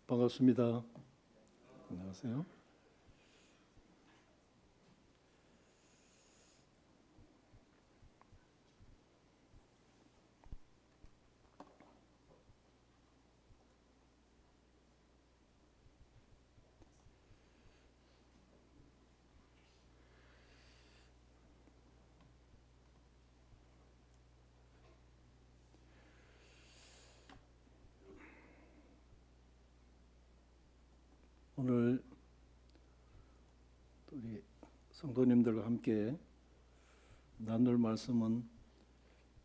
반갑습니다. 안녕하세요. 오늘 우리 성도님들과 함께 나눌 말씀은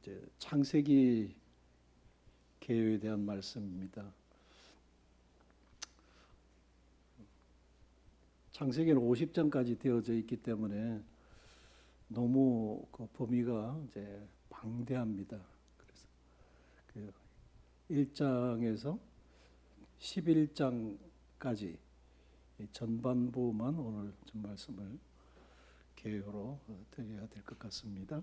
이제 창세기 개요에 대한 말씀입니다. 창세기는 50장까지 되어져 있기 때문에 너무 그 범위가 이제 방대합니다. 그래서 그 1장에서 11장까지 전반부만 오늘 좀 말씀을 개요로 드려야 될 것 같습니다.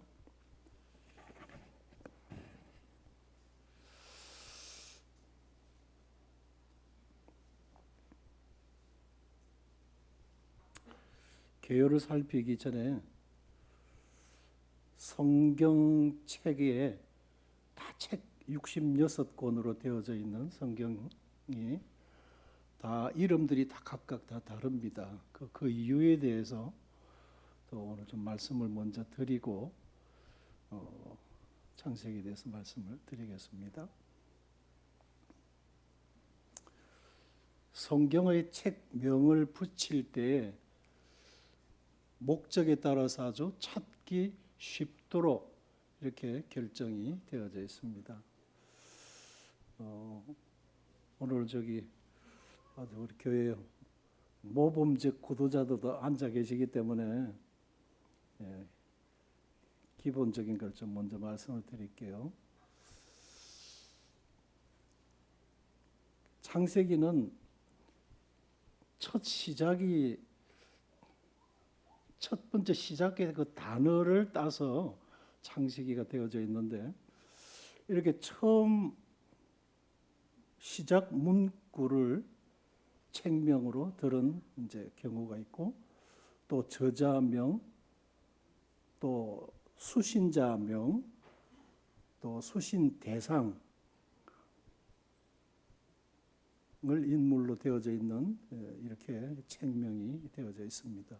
개요를 살피기 전에 성경책에 다 책 66권으로 되어져 있는 성경이 다 이름들이 다 각각 다 다릅니다. 그 이유에 대해서 또 오늘 좀 말씀을 먼저 드리고 창세기에 대해서 말씀을 드리겠습니다. 성경의 책명을 붙일 때 목적에 따라서 아주 찾기 쉽도록 이렇게 결정이 되어져 있습니다. 오늘 우리 교회 모범적 구도자들도 앉아 계시기 때문에 기본적인 걸 좀 먼저 말씀을 드릴게요. 창세기는 첫 번째 시작의 그 단어를 따서 창세기가 되어져 있는데, 이렇게 처음 시작 문구를 책명으로 들은 이제 경우가 있고, 또 저자명, 또 수신자명, 또 수신 대상을 인물로 되어져 있는 이렇게 책명이 되어져 있습니다.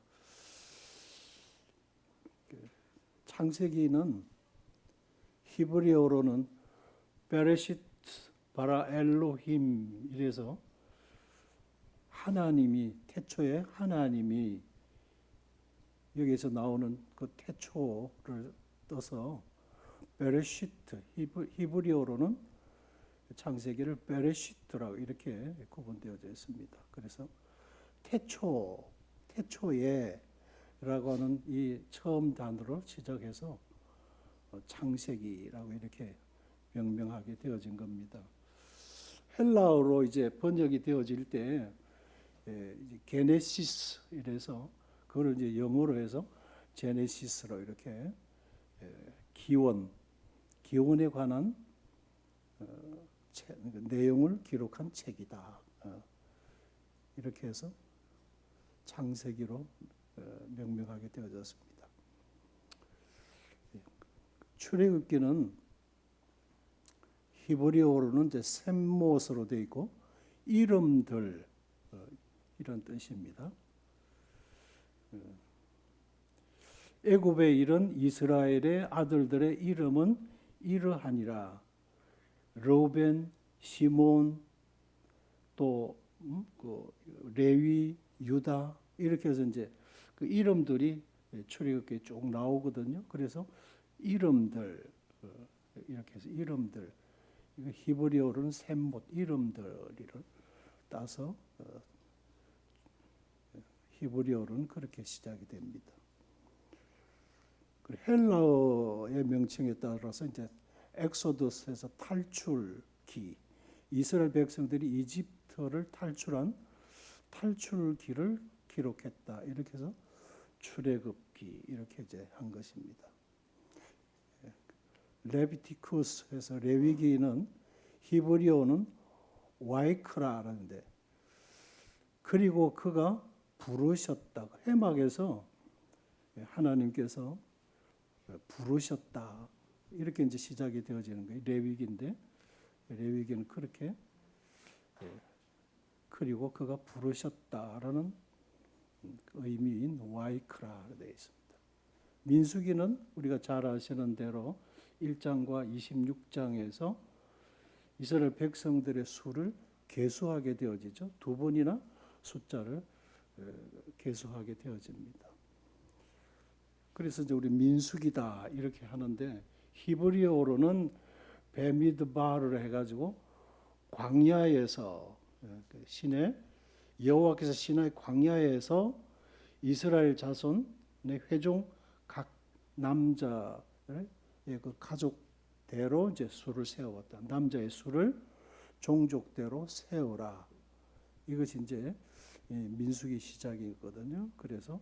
창세기는 히브리어로는 베레시트 바라 엘로힘, 이래서 하나님이, 태초에 하나님이, 여기에서 나오는 그 태초를 떠서 베레시트, 히브리어로는 창세기를 베레시트라고 이렇게 구분되어져 있습니다. 그래서 태초에 라고 하는 이 처음 단어를 지적해서 창세기라고 이렇게 명명하게 되어진 겁니다. 헬라어로 이제 번역이 되어질 때 게네시스 이래서 그걸 이제 영어로 해서 제네시스로 이렇게 기원에 관한 내용을 기록한 책이다. 이렇게 해서 창세기로 명명하게 되어졌습니다. 출애굽기는 히브리어로는 이제 셈못으로 되어 있고 이름들, 이런 뜻입니다. 애굽에 이른 이스라엘의 아들들의 이름은 이러하니라. 르우벤, 시몬, 또 레위, 유다, 이렇게 해서 이제 그 이름들이 출애굽기에 쭉 나오거든요. 그래서 이름들, 이렇게 해서 이름들, 히브리어로는 셈못, 이름들을 따서 히브리어로는 그렇게 시작이 됩니다. 헬라어의 명칭에 따라서 이제 엑소더스에서 탈출기, 이스라엘 백성들이 이집트를 탈출한 탈출기를 기록했다. 이렇게 해서 출애굽기 이렇게 이제 한 것입니다. 레비티쿠스에서 레위기는 히브리어는 와이크라라는데 그리고 그가 부르셨다. 해막에서 하나님께서 부르셨다. 이렇게 이제 시작이 되어지는 거예요. 레위기인데 레위기는 그렇게 그리고 그가 부르셨다라는 의미인 와이크라 되어 있습니다. 민수기는 우리가 잘 아시는 대로 1장과 26장에서 이스라엘 백성들의 수를 계수하게 되어지죠. 두 번이나 숫자를 계수하게 되어집니다. 그래서 이제 우리 민수기다 이렇게 하는데 히브리어로는 베미드바를 해가지고 광야에서 신의 여호와께서 시나이 광야에서 이스라엘 자손의 회중 각 남자의 그 가족대로 이제 수를 세웠다. 남자의 수를 종족대로 세우라. 이것이 이제 민수기 시작이거든요. 그래서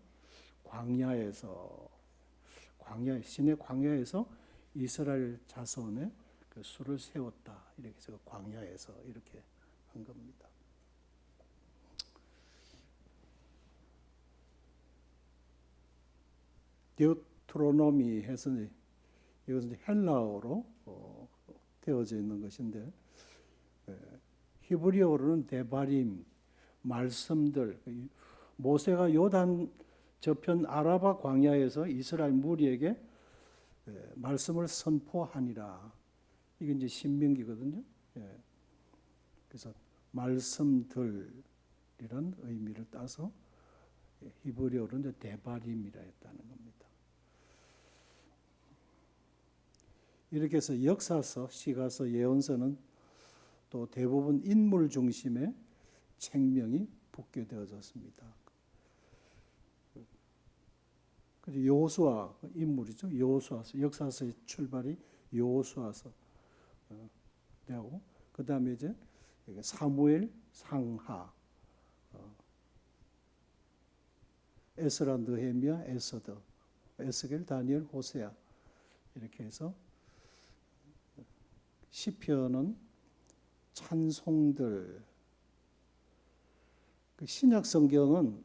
신의 광야에서 이스라엘 자손의 그 수를 세웠다. 이렇게 해서 광야에서 이렇게 한 겁니다. 디오트로노미 해서 이것은 헬라어로 되어져 있는 것인데 히브리어로는 데바림 말씀들. 모세가 요단 저편 아라바 광야에서 이스라엘 무리에게 말씀을 선포하니라. 이게 이제 신명기거든요. 그래서 말씀들 이런 의미를 따서 히브리어로는 데바림이라 했다는 겁니다. 이렇게 해서 역사서, 시가서, 예언서는 또 대부분 인물 중심의 책명이 붙게 되어졌습니다. 그래서 여호수아 인물이죠. 여호수아서, 역사서의 출발이 여호수아서 되고, 그 다음에 이제 사무엘, 상하, 에스라, 느헤미야, 에스더, 에스겔, 다니엘, 호세아 이렇게 해서 시편은 찬송들. 신약 성경은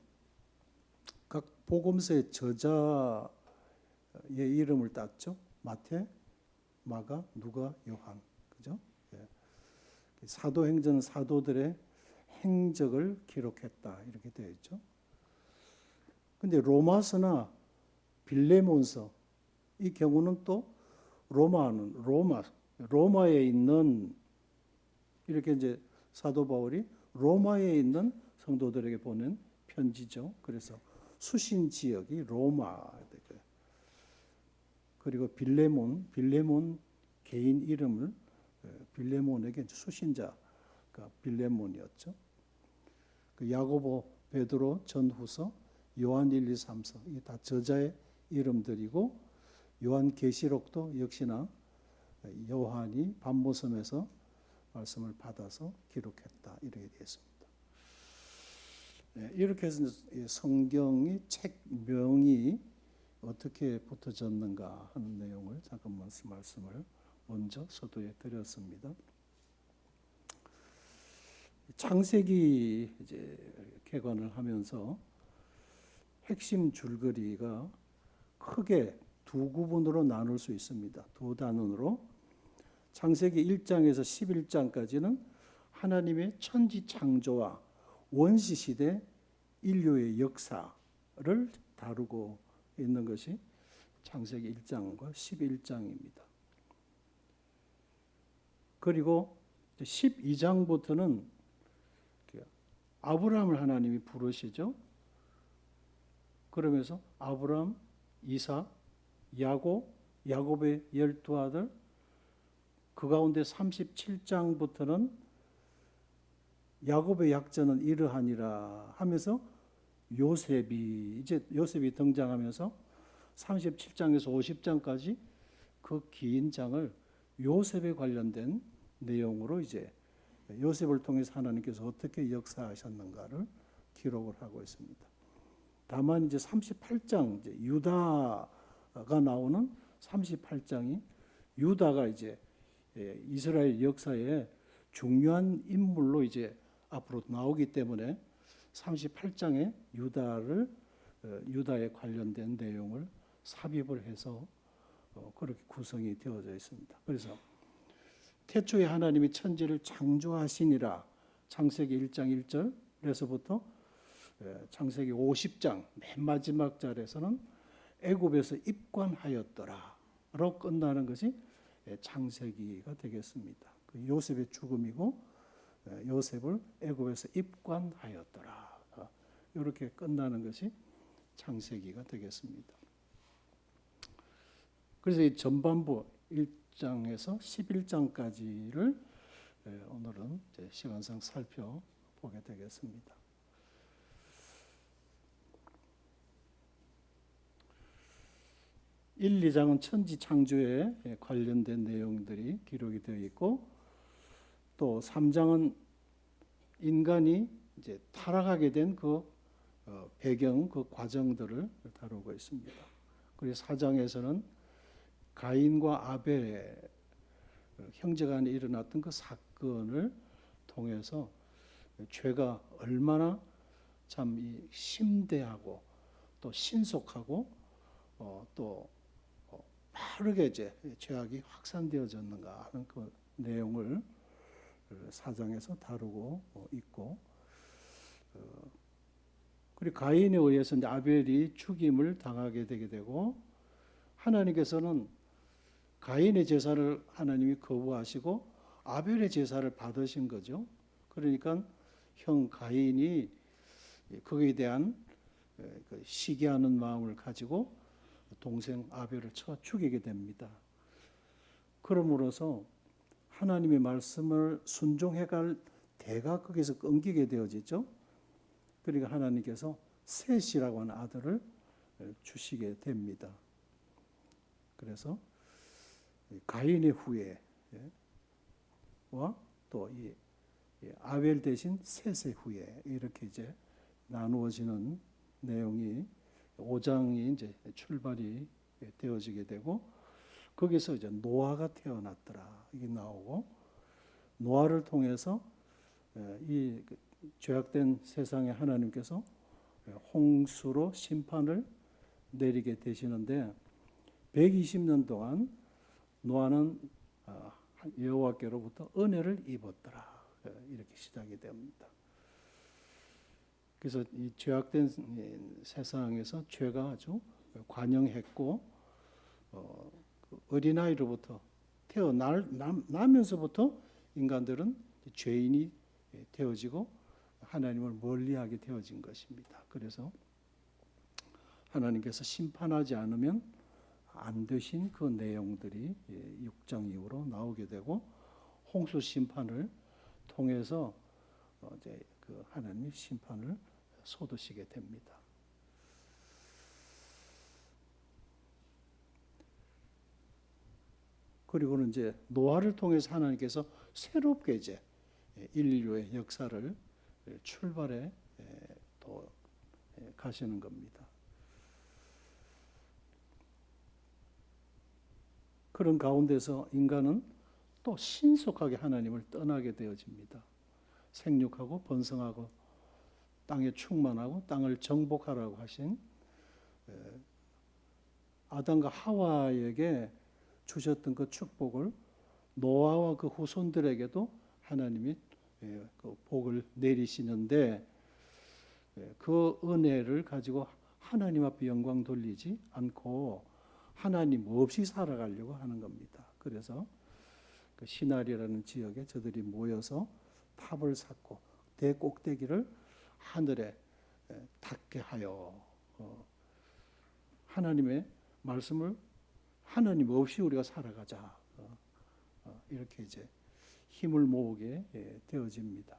각 복음서의 저자의 이름을 땄죠. 마태, 마가, 누가, 요한, 그죠? 사도행전은 사도들의 행적을 기록했다 이렇게 되어 있죠. 근데 로마서나 빌레몬서 이 경우는 또 로마에 있는 이렇게 이제 사도 바울이 로마에 있는 성도들에게 보낸 편지죠. 그래서 수신 지역이 로마. 그리고 빌레몬 개인 이름을 빌레몬에게 수신자가 빌레몬이었죠. 그 야고보, 베드로, 전후서, 요한 1, 2, 3서 이게 다 저자의 이름들이고 요한계시록도 역시나 요한이 반모섬에서 말씀을 받아서 기록했다 이렇게 되었습니다. 이렇게 해서 성경이 책명이 어떻게 붙어졌는가 하는 내용을 잠깐만 말씀을 먼저 서두에 드렸습니다. 창세기 이제 개관을 하면서 핵심 줄거리가 크게 두 구분으로 나눌 수 있습니다. 두 단원으로. 창세기 1장에서 11장까지는 하나님의 천지 창조와 원시 시대 인류의 역사를 다루고 있는 것이 창세기 1장과 11장입니다. 그리고 12장부터는 아브라함을 하나님이 부르시죠. 그러면서 아브라함, 이삭, 야곱의 12아들, 그 가운데 37장부터는 야곱의 약전은 이러하니라 하면서 요셉이 등장하면서 37장에서 50장까지 그 긴 장을 요셉에 관련된 내용으로 이제 요셉을 통해서 하나님께서 어떻게 역사하셨는가를 기록을 하고 있습니다. 다만 이제 38장 이제 유다가 나오는 38장이 유다가 이제 이스라엘 역사에 중요한 인물로 이제 앞으로 나오기 때문에 38장에 유다에 관련된 내용을 삽입을 해서 그렇게 구성이 되어져 있습니다. 그래서 태초에 하나님이 천지를 창조하시니라 창세기 1장 1절에서부터 창세기 50장 맨 마지막 절에서는 애굽에서 입관하였더라로 끝나는 것이 창세기가 되겠습니다. 그 요셉의 죽음이고 요셉을 애굽에서 입관하였더라. 이렇게 끝나는 것이 창세기가 되겠습니다. 그래서 이 전반부 1장에서 11장까지를 오늘은 시간상 살펴보게 되겠습니다. 1, 2장은 천지 창조에 관련된 내용들이 기록이 되어 있고 또 3장은 인간이 이제 타락하게 된 그 배경, 그 과정들을 다루고 있습니다. 그리고 4장에서는 가인과 아벨의 형제간에 일어났던 그 사건을 통해서 죄가 얼마나 참 심대하고 또 신속하고 또 빠르게 이제 죄악이 확산되어졌는가 하는 그 내용을 4장에서 다루고 있고, 그리고 가인에 의해서 이제 아벨이 죽임을 당하게 되게 되고, 하나님께서는 가인의 제사를 하나님이 거부하시고 아벨의 제사를 받으신 거죠. 그러니까 형 가인이 거기에 대한 시기하는 마음을 가지고 동생 아벨을 쳐 죽이게 됩니다. 그러므로서 하나님의 말씀을 순종해갈 대가 거기서 끊기게 되어지죠. 그러니까 하나님께서 셋이라고 하는 아들을 주시게 됩니다. 그래서 가인의 후예와 또 이 아벨 대신 셋의 후예 이렇게 이제 나누어지는 내용이 5장이 이제 출발이 되어지게 되고, 거기서 이제 노아가 태어났더라 이게 나오고, 노아를 통해서 이 죄악된 세상에 하나님께서 홍수로 심판을 내리게 되시는데 120년 동안 노아는 여호와께로부터 은혜를 입었더라 이렇게 시작이 됩니다. 그래서 이 죄악된 세상에서 죄가 아주 관영했고 어린아이로부터 태어나면서부터 인간들은 죄인이 되어지고 하나님을 멀리하게 되어진 것입니다. 그래서 하나님께서 심판하지 않으면 안 되신 그 내용들이 6장 이후로 나오게 되고, 홍수 심판을 통해서 이제 그 하나님의 심판을 쏟으시게 됩니다. 그리고는 이제 노아를 통해서 하나님께서 새롭게 이제 인류의 역사를 출발해 또 가시는 겁니다. 그런 가운데서 인간은 또 신속하게 하나님을 떠나게 되어집니다. 생육하고 번성하고 땅에 충만하고 땅을 정복하라고 하신 아담과 하와에게 주셨던 그 축복을 노아와 그 후손들에게도 하나님이 그 복을 내리시는데, 그 은혜를 가지고 하나님 앞에 영광 돌리지 않고 하나님 없이 살아가려고 하는 겁니다. 그래서 그 시나리라는 지역에 저들이 모여서 탑을 쌓고 대꼭대기를 하늘에 닿게 하여 하나님의 말씀을 하나님 없이 우리가 살아가자 이렇게 이제 힘을 모으게 되어집니다.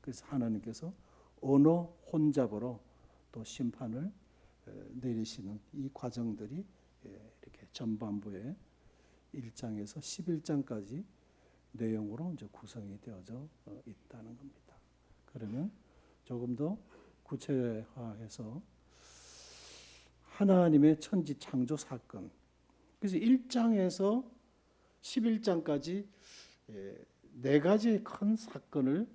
그래서 하나님께서 어느 혼잡으로 또 심판을 내리시는 이 과정들이 이렇게 전반부에 1장에서 11장까지 내용으로 이제 구성이 되어져 있다는 겁니다. 그러면 조금 더 구체화해서 하나님의 천지 창조 사건, 그래서 1장에서 11장까지 네 가지의 큰 사건을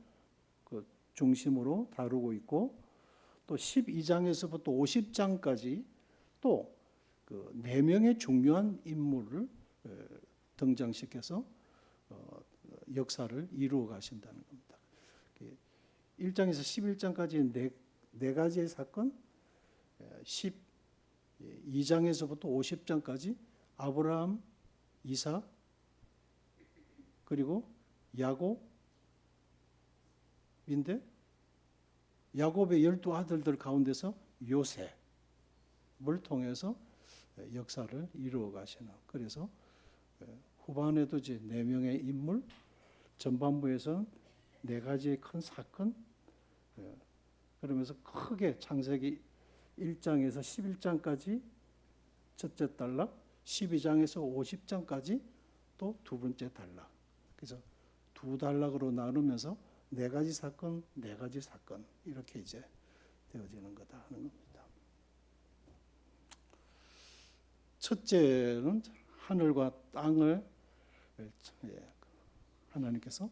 중심으로 다루고 있고 또 12장에서부터 50장까지 또 그 4명의 중요한 인물을 등장시켜서 역사를 이루어 가신다는 겁니다. 1장에서 11장까지 네 가지의 사건, 12장에서부터 50장까지 아브라함, 이삭, 그리고 야곱인데 야곱의 12아들들 가운데서 요셉을 통해서 역사를 이루어 가시는, 그래서 후반에도 이제 4명의 인물, 전반부에서는 4가지의 큰 사건, 그러면서 크게 창세기 1장에서 11장까지 첫째 단락, 12장에서 50장까지 또 두 번째 단락. 그래서 두 단락으로 나누면서 4가지 사건, 4가지 사건 이렇게 이제 되어지는 거다 하는 겁니다. 첫째는 하늘과 땅을 하나님께서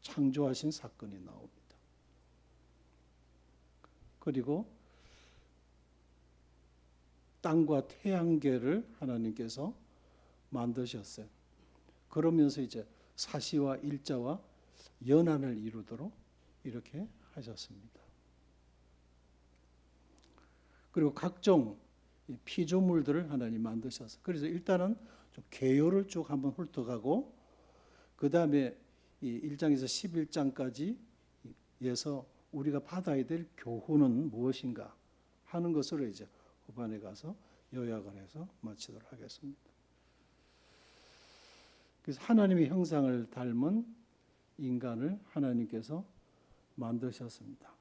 창조하신 사건이 나옵니다. 그리고 땅과 태양계를 하나님께서 만드셨어요. 그러면서 이제 사시와 일자와 연한을 이루도록 이렇게 하셨습니다. 그리고 각종 피조물들을 하나님 만드셨어요. 그래서 일단은 좀 개요를 쭉 한번 훑어가고 그 다음에 이 1장에서 11장까지에서 우리가 받아야 될 교훈은 무엇인가 하는 것으로 이제 후반에 가서 요약을 해서 마치도록 하겠습니다. 그래서 하나님의 형상을 닮은 인간을 하나님께서 만드셨습니다.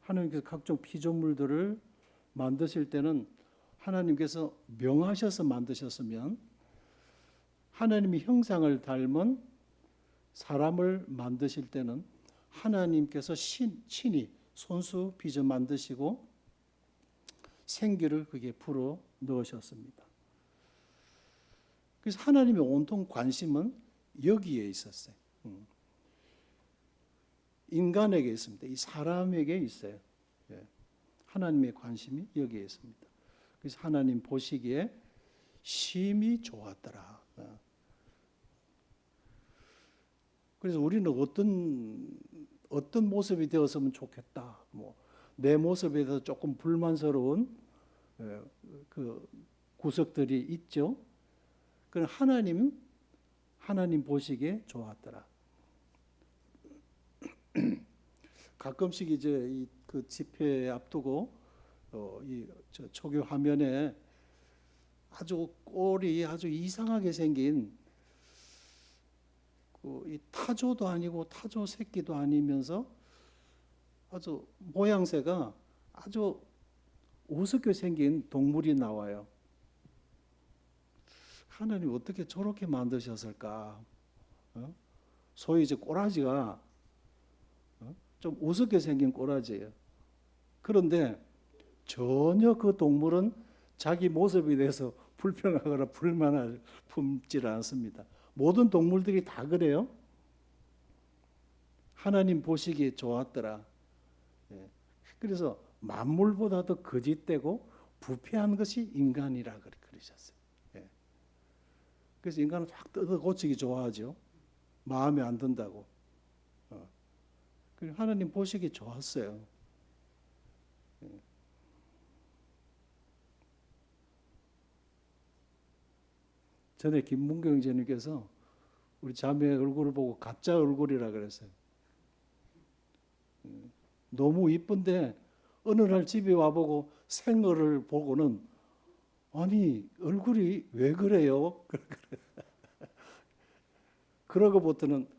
하나님께서 각종 피조물들을 만드실 때는 하나님께서 명하셔서 만드셨으면 하나님의 형상을 닮은 사람을 만드실 때는 하나님께서 친히 손수 빚어 만드시고 생기를 그게 불어 넣으셨습니다. 그래서 하나님의 온통 관심은 여기에 있었어요. 인간에게 있습니다. 이 사람에게 있어요. 하나님의 관심이 여기에 있습니다. 그래서 하나님 보시기에 심히 좋았더라. 그래서 우리는 어떤 모습이 되었으면 좋겠다. 내 모습에 대해서 조금 불만스러운 그 구석들이 있죠. 그럼 하나님 보시기에 좋았더라. 가끔씩 이제 그 집회 앞두고 이 초교 화면에 아주 꼴이 아주 이상하게 생긴 이 타조도 아니고 타조 새끼도 아니면서 아주 모양새가 아주 우습게 생긴 동물이 나와요. 하나님 어떻게 저렇게 만드셨을까? 소위 이제 꼬라지가 좀 우습게 생긴 꼬라지예요. 그런데 전혀 그 동물은 자기 모습에 대해서 불평하거나 불만을 품질 않습니다. 모든 동물들이 다 그래요. 하나님 보시기에 좋았더라. 그래서 만물보다 더 거짓되고 부패한 것이 인간이라 그러셨어요. 그래서 인간은 확 뜯어 고치기 좋아하죠. 마음에 안 든다고. 하나님 보시기 좋았어요. 전에 김문경 전님께서 우리 자매 얼굴을 보고 가짜 얼굴이라 그랬어요. 너무 이쁜데 어느 날 집에 와보고 생얼을 보고는 아니 얼굴이 왜 그래요? 그러고부터는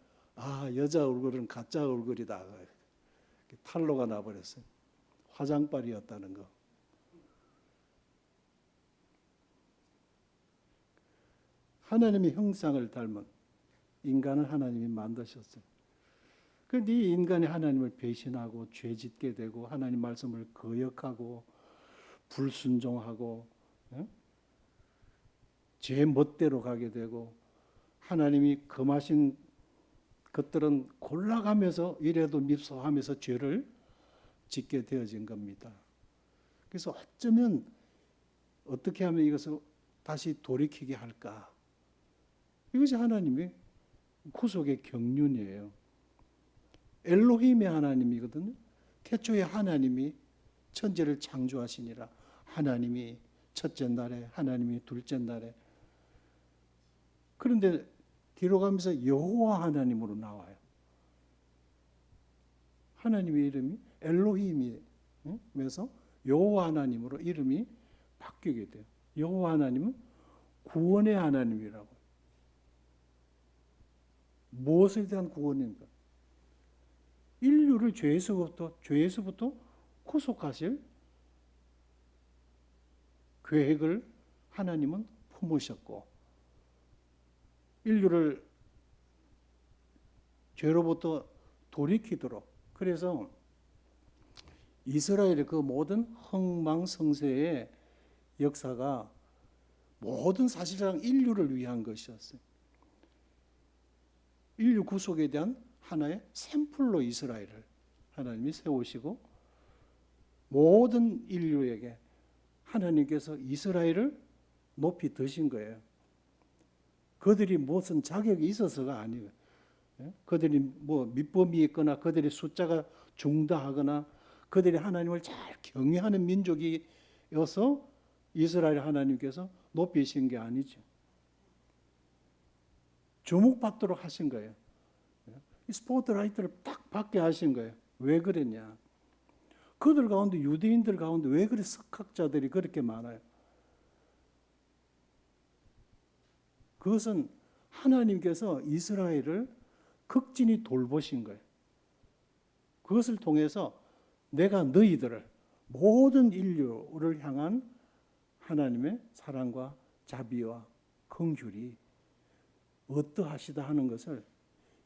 여자 얼굴은 가짜 얼굴이다. 탄로가 나버렸어요. 화장빨이었다는 거. 하나님의 형상을 닮은 인간을 하나님이 만드셨어요. 그런데 이 인간이 하나님을 배신하고 죄짓게 되고 하나님 말씀을 거역하고 불순종하고 제 멋대로 가게 되고 하나님이 금하신 것들은 골라가면서 이래도 밉소하면서 죄를 짓게 되어진 겁니다. 그래서 어쩌면 어떻게 하면 이것을 다시 돌이키게 할까? 이것이 하나님의 구속의 경륜이에요. 엘로힘의 하나님이거든요. 태초에 하나님이 천지를 창조하시니라. 하나님이 첫째 날에, 하나님이 둘째 날에. 그런데 뒤로 가면서 여호와 하나님으로 나와요. 하나님의 이름이 엘로힘이면서 여호와 하나님으로 이름이 바뀌게 돼요. 여호와 하나님은 구원의 하나님이라고. 무엇에 대한 구원인가? 인류를 죄에서부터 구속하실 계획을 하나님은 품으셨고, 인류를 죄로부터 돌이키도록, 그래서 이스라엘의 그 모든 흥망성쇠의 역사가 모든 사실상 인류를 위한 것이었어요. 인류 구속에 대한 하나의 샘플로 이스라엘을 하나님이 세우시고, 모든 인류에게 하나님께서 이스라엘을 높이 드신 거예요. 그들이 무슨 자격이 있어서가 아니에요. 그들이 뭐 밑범이 있거나 그들의 숫자가 중다하거나 그들이 하나님을 잘 경외하는 민족이어서 이스라엘 하나님께서 높이신 게 아니죠. 주목받도록 하신 거예요. 이 스포트라이트를 딱 받게 하신 거예요. 왜 그랬냐? 그들 가운데, 유대인들 가운데 왜 그리 석학자들이 그렇게 많아요? 그것은 하나님께서 이스라엘을 극진히 돌보신 거예요. 그것을 통해서 내가 너희들을, 모든 인류를 향한 하나님의 사랑과 자비와 긍휼이 어떠하시다 하는 것을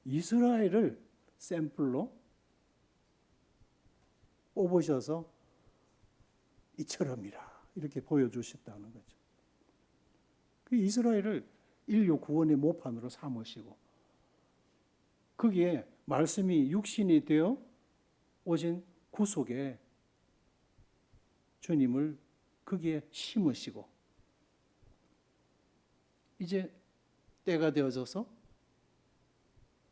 이스라엘을 샘플로 뽑으셔서 이처럼이라 이렇게 보여주셨다는 거죠. 그 이스라엘을 인류 구원의 모판으로 삼으시고, 거기에 말씀이 육신이 되어 오신 구속에 주님을 거기에 심으시고, 이제 때가 되어져서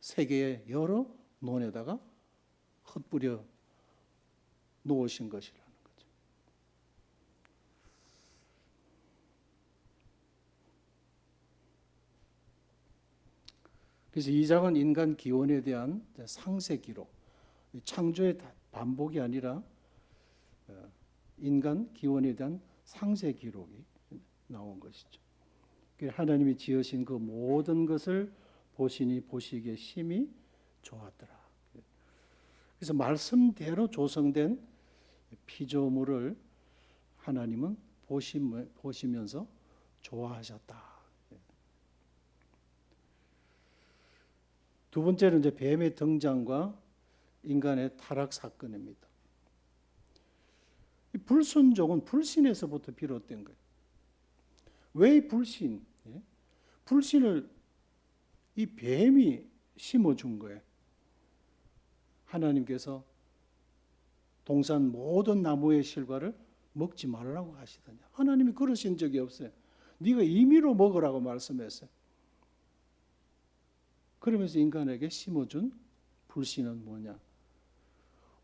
세계의 여러 논에다가 흩뿌려 놓으신 것이라는 거죠. 그래서 이 장은 인간 기원에 대한 상세 기록, 창조의 반복이 아니라 인간 기원에 대한 상세 기록이 나온 것이죠. 하나님이 지으신 그 모든 것을 보시니 보시기에 심히 좋았더라. 그래서 말씀대로 조성된 피조물을 하나님은 보시면서 좋아하셨다. 두 번째는 이제 뱀의 등장과 인간의 타락 사건입니다. 이 불순종은 불신에서부터 비롯된 거예요. 왜 이 불신? 불신을 이 뱀이 심어준 거예요. 하나님께서 동산 모든 나무의 실과를 먹지 말라고 하시더니, 하나님이 그러신 적이 없어요. 네가 임의로 먹으라고 말씀했어요. 그러면서 인간에게 심어준 불신은 뭐냐?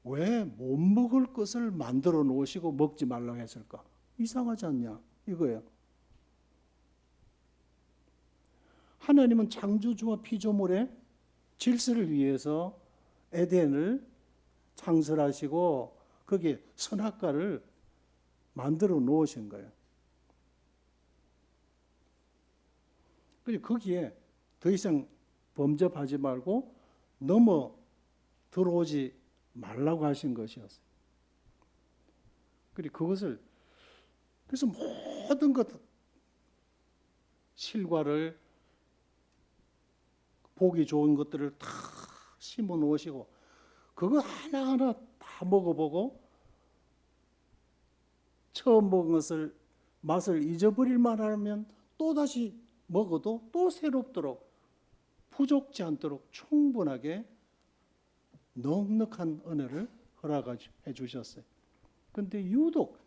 왜 못 먹을 것을 만들어 놓으시고 먹지 말라고 했을까? 이상하지 않냐? 이거예요. 하나님은 창조주와 피조물의 질서를 위해서 에덴을 창설하시고 거기에 선악과를 만들어 놓으신 거예요. 그리고 거기에 더 이상 범접하지 말고 넘어 들어오지 말라고 하신 것이었어요. 그리고 그것을, 그래서 모든 것 실과를, 보기 좋은 것들을 다 심어 놓으시고 그거 하나하나 다 먹어보고 처음 먹은 것을 맛을 잊어버릴 만하면 또다시 먹어도 또 새롭도록 부족지 않도록 충분하게 넉넉한 은혜를 허락해 주셨어요. 그런데 유독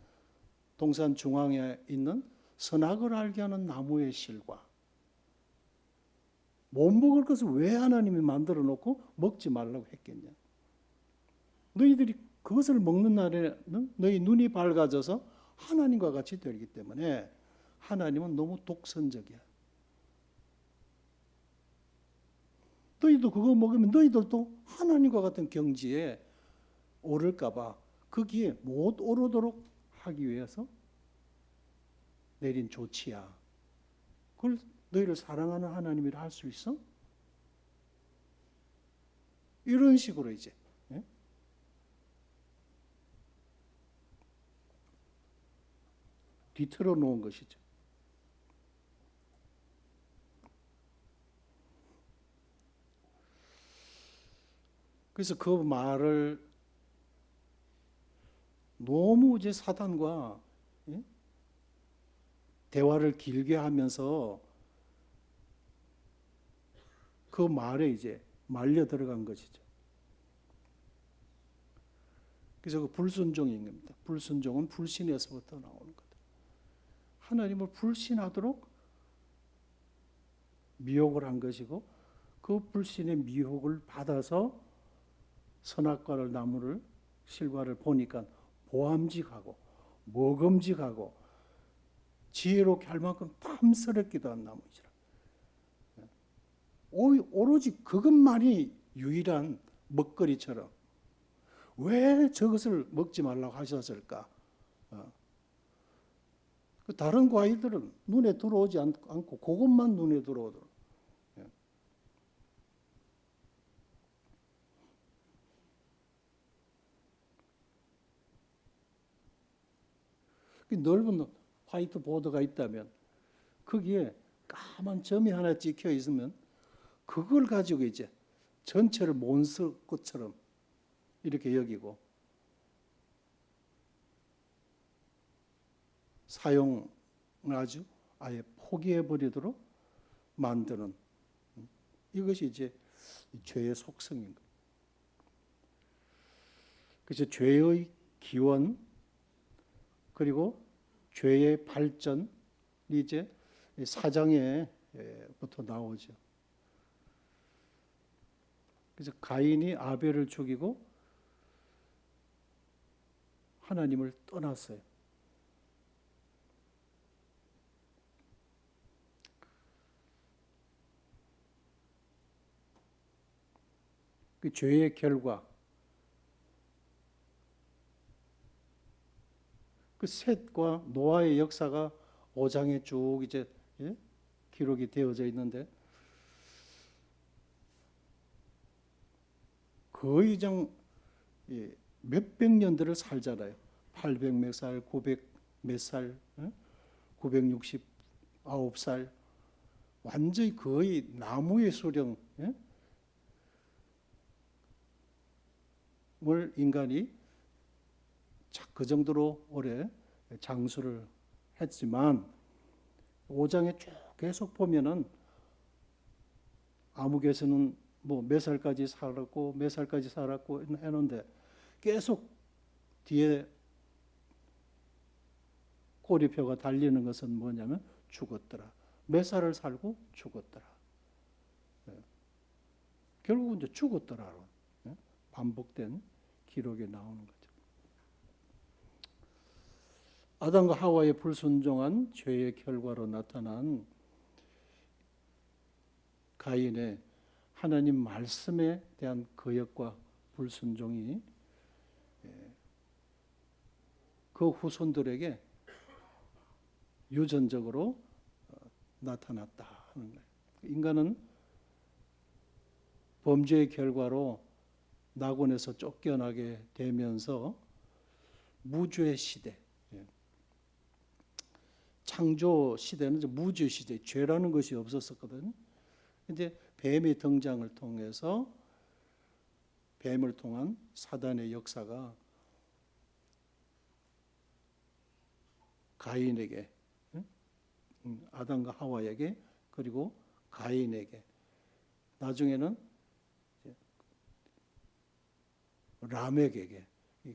동산 중앙에 있는 선악을 알게 하는 나무의 실과 못 먹을 것을 왜 하나님이 만들어 놓고 먹지 말라고 했겠냐. 너희들이 그것을 먹는 날에는 너희 눈이 밝아져서 하나님과 같이 되기 때문에 하나님은 너무 독선적이야. 너희도 그거 먹으면 너희들도 하나님과 같은 경지에 오를까 봐 거기에 못 오르도록 하기 위해서 내린 조치야. 그걸 너희를 사랑하는 하나님이라 할 수 있어? 이런 식으로 이제 뒤틀어 놓은 것이죠. 그래서 그 말을 너무 이제 사단과 대화를 길게 하면서 그 말에 이제 말려 들어간 것이죠. 그래서 그 불순종인 겁니다. 불순종은 불신에서부터 나오는 거다. 하나님을 불신하도록 미혹을 한 것이고 그 불신의 미혹을 받아서 선악과를 나무를 실과를 보니까 보암직하고 먹음직하고 지혜롭게 할 만큼 탐스럽기도 한 나무이지라. 오로지 그것만이 유일한 먹거리처럼 왜 저것을 먹지 말라고 하셨을까? 다른 과일들은 눈에 들어오지 않고 그것만 눈에 들어오도록. 넓은 화이트보드가 있다면 거기에 까만 점이 하나 찍혀 있으면 그걸 가지고 이제 전체를 몬스터 것처럼 이렇게 여기고 사용을 아주 아예 포기해버리도록 만드는 이것이 이제 죄의 속성인 거예요. 그래서 죄의 기원 그리고 죄의 발전이 이제 사장에부터 나오죠. 그래서 가인이 아벨을 죽이고 하나님을 떠났어요. 그 죄의 결과, 그 셋과 노아의 역사가 5장에 쭉 이제 기록이 되어져 있는데 거의 몇백 년들을 살잖아요. 800 몇 살, 900 몇 살, 969살, 완전히 거의 나무의 수령을 인간이 그 정도로 오래 장수를 했지만 5장에 쭉 계속 보면은 암흑에서는 뭐 몇 살까지 살았고 몇 살까지 살았고 했는데 계속 뒤에 꼬리표가 달리는 것은 뭐냐면 죽었더라. 몇 살을 살고 죽었더라. 결국은 이제 죽었더라로 반복된 기록이 나오는 거죠. 아담과 하와의 불순종한 죄의 결과로 나타난 가인의 하나님 말씀에 대한 거역과 불순종이 그 후손들에게 유전적으로 나타났다 하는 거예요. 인간은 범죄의 결과로 낙원에서 쫓겨나게 되면서 무죄의 시대, 창조 시대는 이제 무죄 시대, 죄라는 것이 없었었거든요. 이제 뱀의 등장을 통해서 뱀을 통한 사단의 역사가 가인에게 아담과 하와에게, 그리고 가인에게, 나중에는 라멕에게.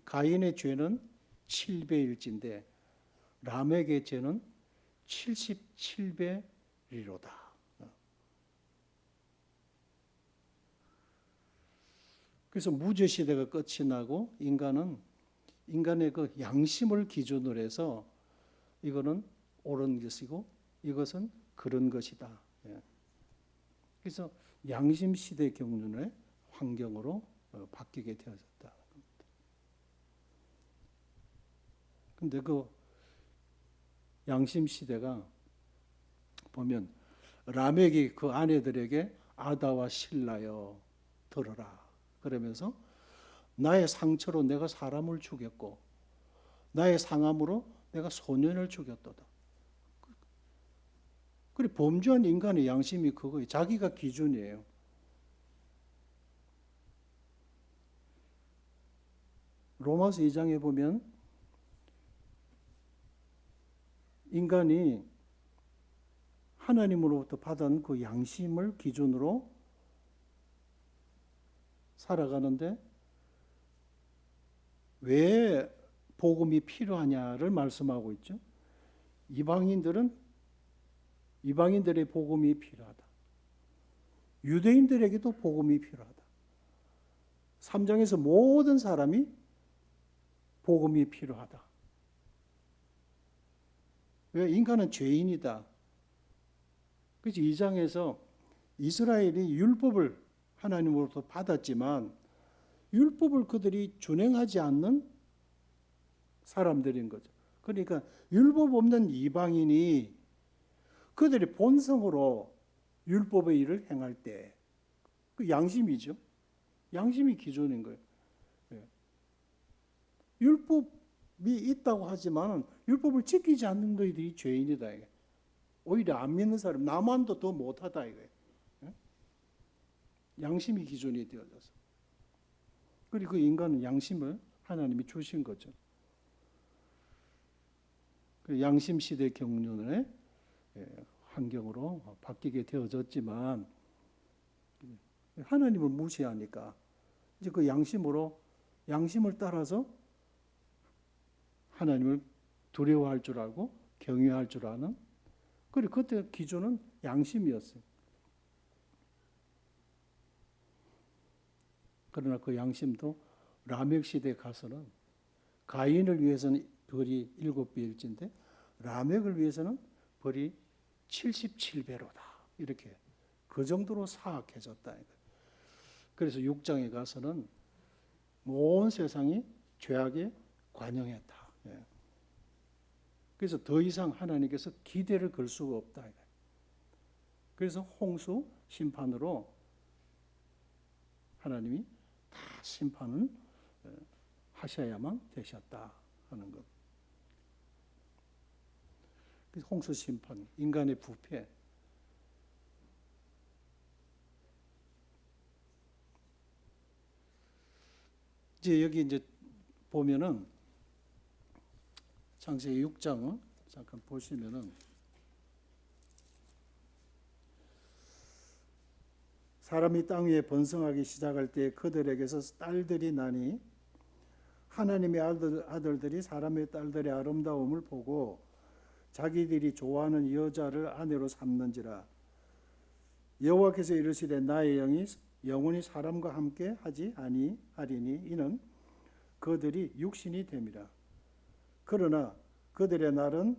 가인의 죄는 7배일진데 라멕의 죄는 77배리로다. 그래서 무죄 시대가 끝이 나고 인간의 그 양심을 기준으로 해서 이거는 옳은 것이고 이것은 그런 것이다. 그래서 양심 시대 경륜의 환경으로 바뀌게 되어졌다. 근데 그 양심 시대가 보면 라멕이 그 아내들에게 아다와 실라여 들어라 그러면서 나의 상처로 내가 사람을 죽였고 나의 상함으로 내가 소년을 죽였도다. 그리고 범죄한 인간의 양심이 그거예요. 자기가 기준이에요. 로마서 2장에 보면 인간이 하나님으로부터 받은 그 양심을 기준으로 살아가는데 왜 복음이 필요하냐를 말씀하고 있죠. 이방인들의 복음이 필요하다. 유대인들에게도 복음이 필요하다. 3장에서 모든 사람이 복음이 필요하다. 왜? 인간은 죄인이다. 그래서 2장에서 이스라엘이 율법을 하나님으로부터 받았지만 율법을 그들이 준행하지 않는 사람들인 거죠. 그러니까 율법 없는 이방인이 그들의 본성으로 율법의 일을 행할 때 그 양심이죠. 양심이 기준인 거예요. 율법이 있다고 하지만 율법을 지키지 않는 너희들이 죄인이다. 이게. 오히려 안 믿는 사람 나만도 더 못하다 이거예요. 양심이 기준이 되어져서. 그리고 그 인간은 양심을 하나님이 주신 거죠. 그 양심 시대 경륜의 환경으로 바뀌게 되어졌지만 하나님을 무시하니까 이제 그 양심을 따라서 하나님을 두려워할 줄 알고 경외할 줄 아는, 그리고 그때 기준은 양심이었어요. 그러나 그 양심도 라멕 시대에 가서는 가인을 위해서는 벌이 7배일진데 라멕을 위해서는 벌이 77배로다. 이렇게 그 정도로 사악해졌다. 그래서 6장에 가서는 온 세상이 죄악에 관영했다. 그래서 더 이상 하나님께서 기대를 걸 수가 없다. 그래서 홍수 심판으로 하나님이 다 심판을 하셔야만 되셨다 하는 것. 그래서 홍수 심판, 인간의 부패. 이제 여기 이제 보면은 창세기 6장 잠깐 보시면은 사람이 땅 위에 번성하기 시작할 때 그들에게서 딸들이 나니 하나님의 아들들이 사람의 딸들의 아름다움을 보고 자기들이 좋아하는 여자를 아내로 삼는지라. 여호와께서 이르시되 나의 영이 영원히 사람과 함께 하지 아니하리니 이는 그들이 육신이 됨이라. 그러나 그들의 날은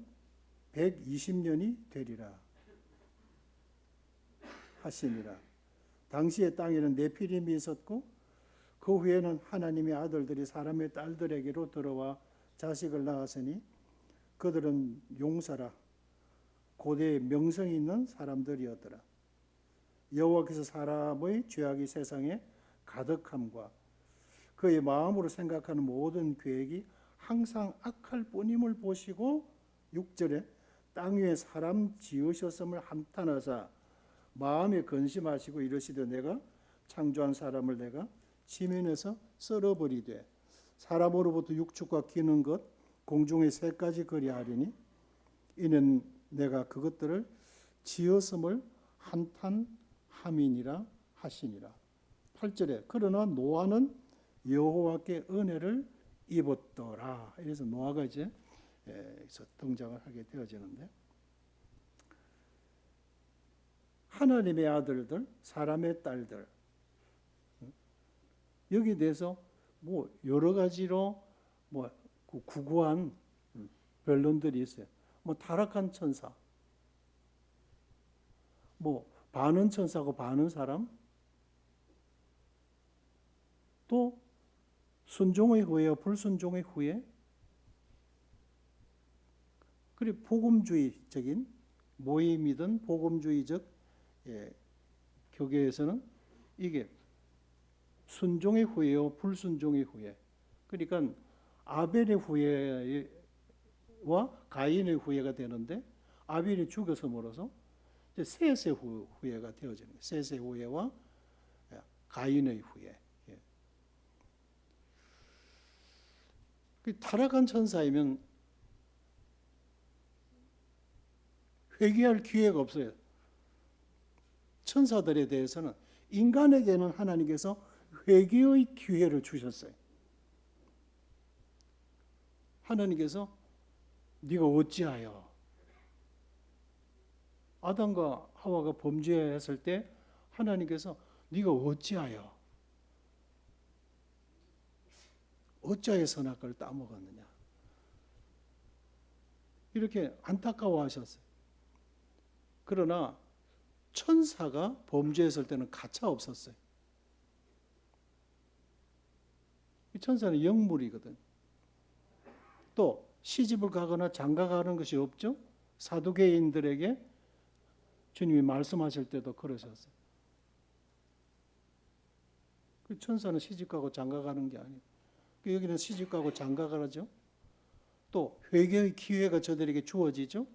120년이 되리라 하시니라. 당시에 땅에는 네피림이 있었고 그 후에는 하나님의 아들들이 사람의 딸들에게로 들어와 자식을 낳았으니 그들은 용사라 고대의 명성이 있는 사람들이었더라. 여호와께서 사람의 죄악이 세상에 가득함과 그의 마음으로 생각하는 모든 계획이 항상 악할 뿐임을 보시고 6절에 땅 위에 사람 지으셨음을 한탄하사 마음에 근심하시고 이르시되 내가 창조한 사람을 내가 지면에서 썰어버리되 사람으로부터 육축과 기는 것 공중의 새까지 그리하리니 이는 내가 그것들을 지었음을 한탄함이니라 하시니라. 8절에 그러나 노아는 여호와께 은혜를 입었더라. 그래서 노아가 이제 등장을 하게 되어지는데, 하나님의 아들들, 사람의 딸들, 여기에 대해서 뭐 여러 가지로 뭐 구구한 변론들이 있어요. 뭐 타락한 천사, 뭐 반은 천사고 반은 사람, 또 순종의 후예와 불순종의 후예, 그리고 복음주의적인 모임이든 복음주의적 교계에서는 이게 순종의 후예와 불순종의 후예, 그러니까 아벨의 후예와 가인의 후예가 되는데, 아벨이 죽었음으로써 셋의 후예가 되어지는 거예요. 셋의 후예와 가인의 후예. 타락한 천사이면 회개할 기회가 없어요. 천사들에 대해서는, 인간에게는 하나님께서 회개의 기회를 주셨어요. 하나님께서 네가 어찌하여, 아담과 하와가 범죄했을 때 하나님께서 네가 어찌하여 선악과를 따먹었느냐, 이렇게 안타까워하셨어요. 그러나 천사가 범죄했을 때는 가차 없었어요. 이 천사는 영물이거든. 또 시집을 가거나 장가 가는 것이 없죠. 사두개인들에게 주님이 말씀하실 때도 그러셨어요. 그 천사는 시집 가고 장가 가는 게 아니에요. 여기는 시집 가고 장가 가죠. 또 회개의 기회가 저들에게 주어지죠.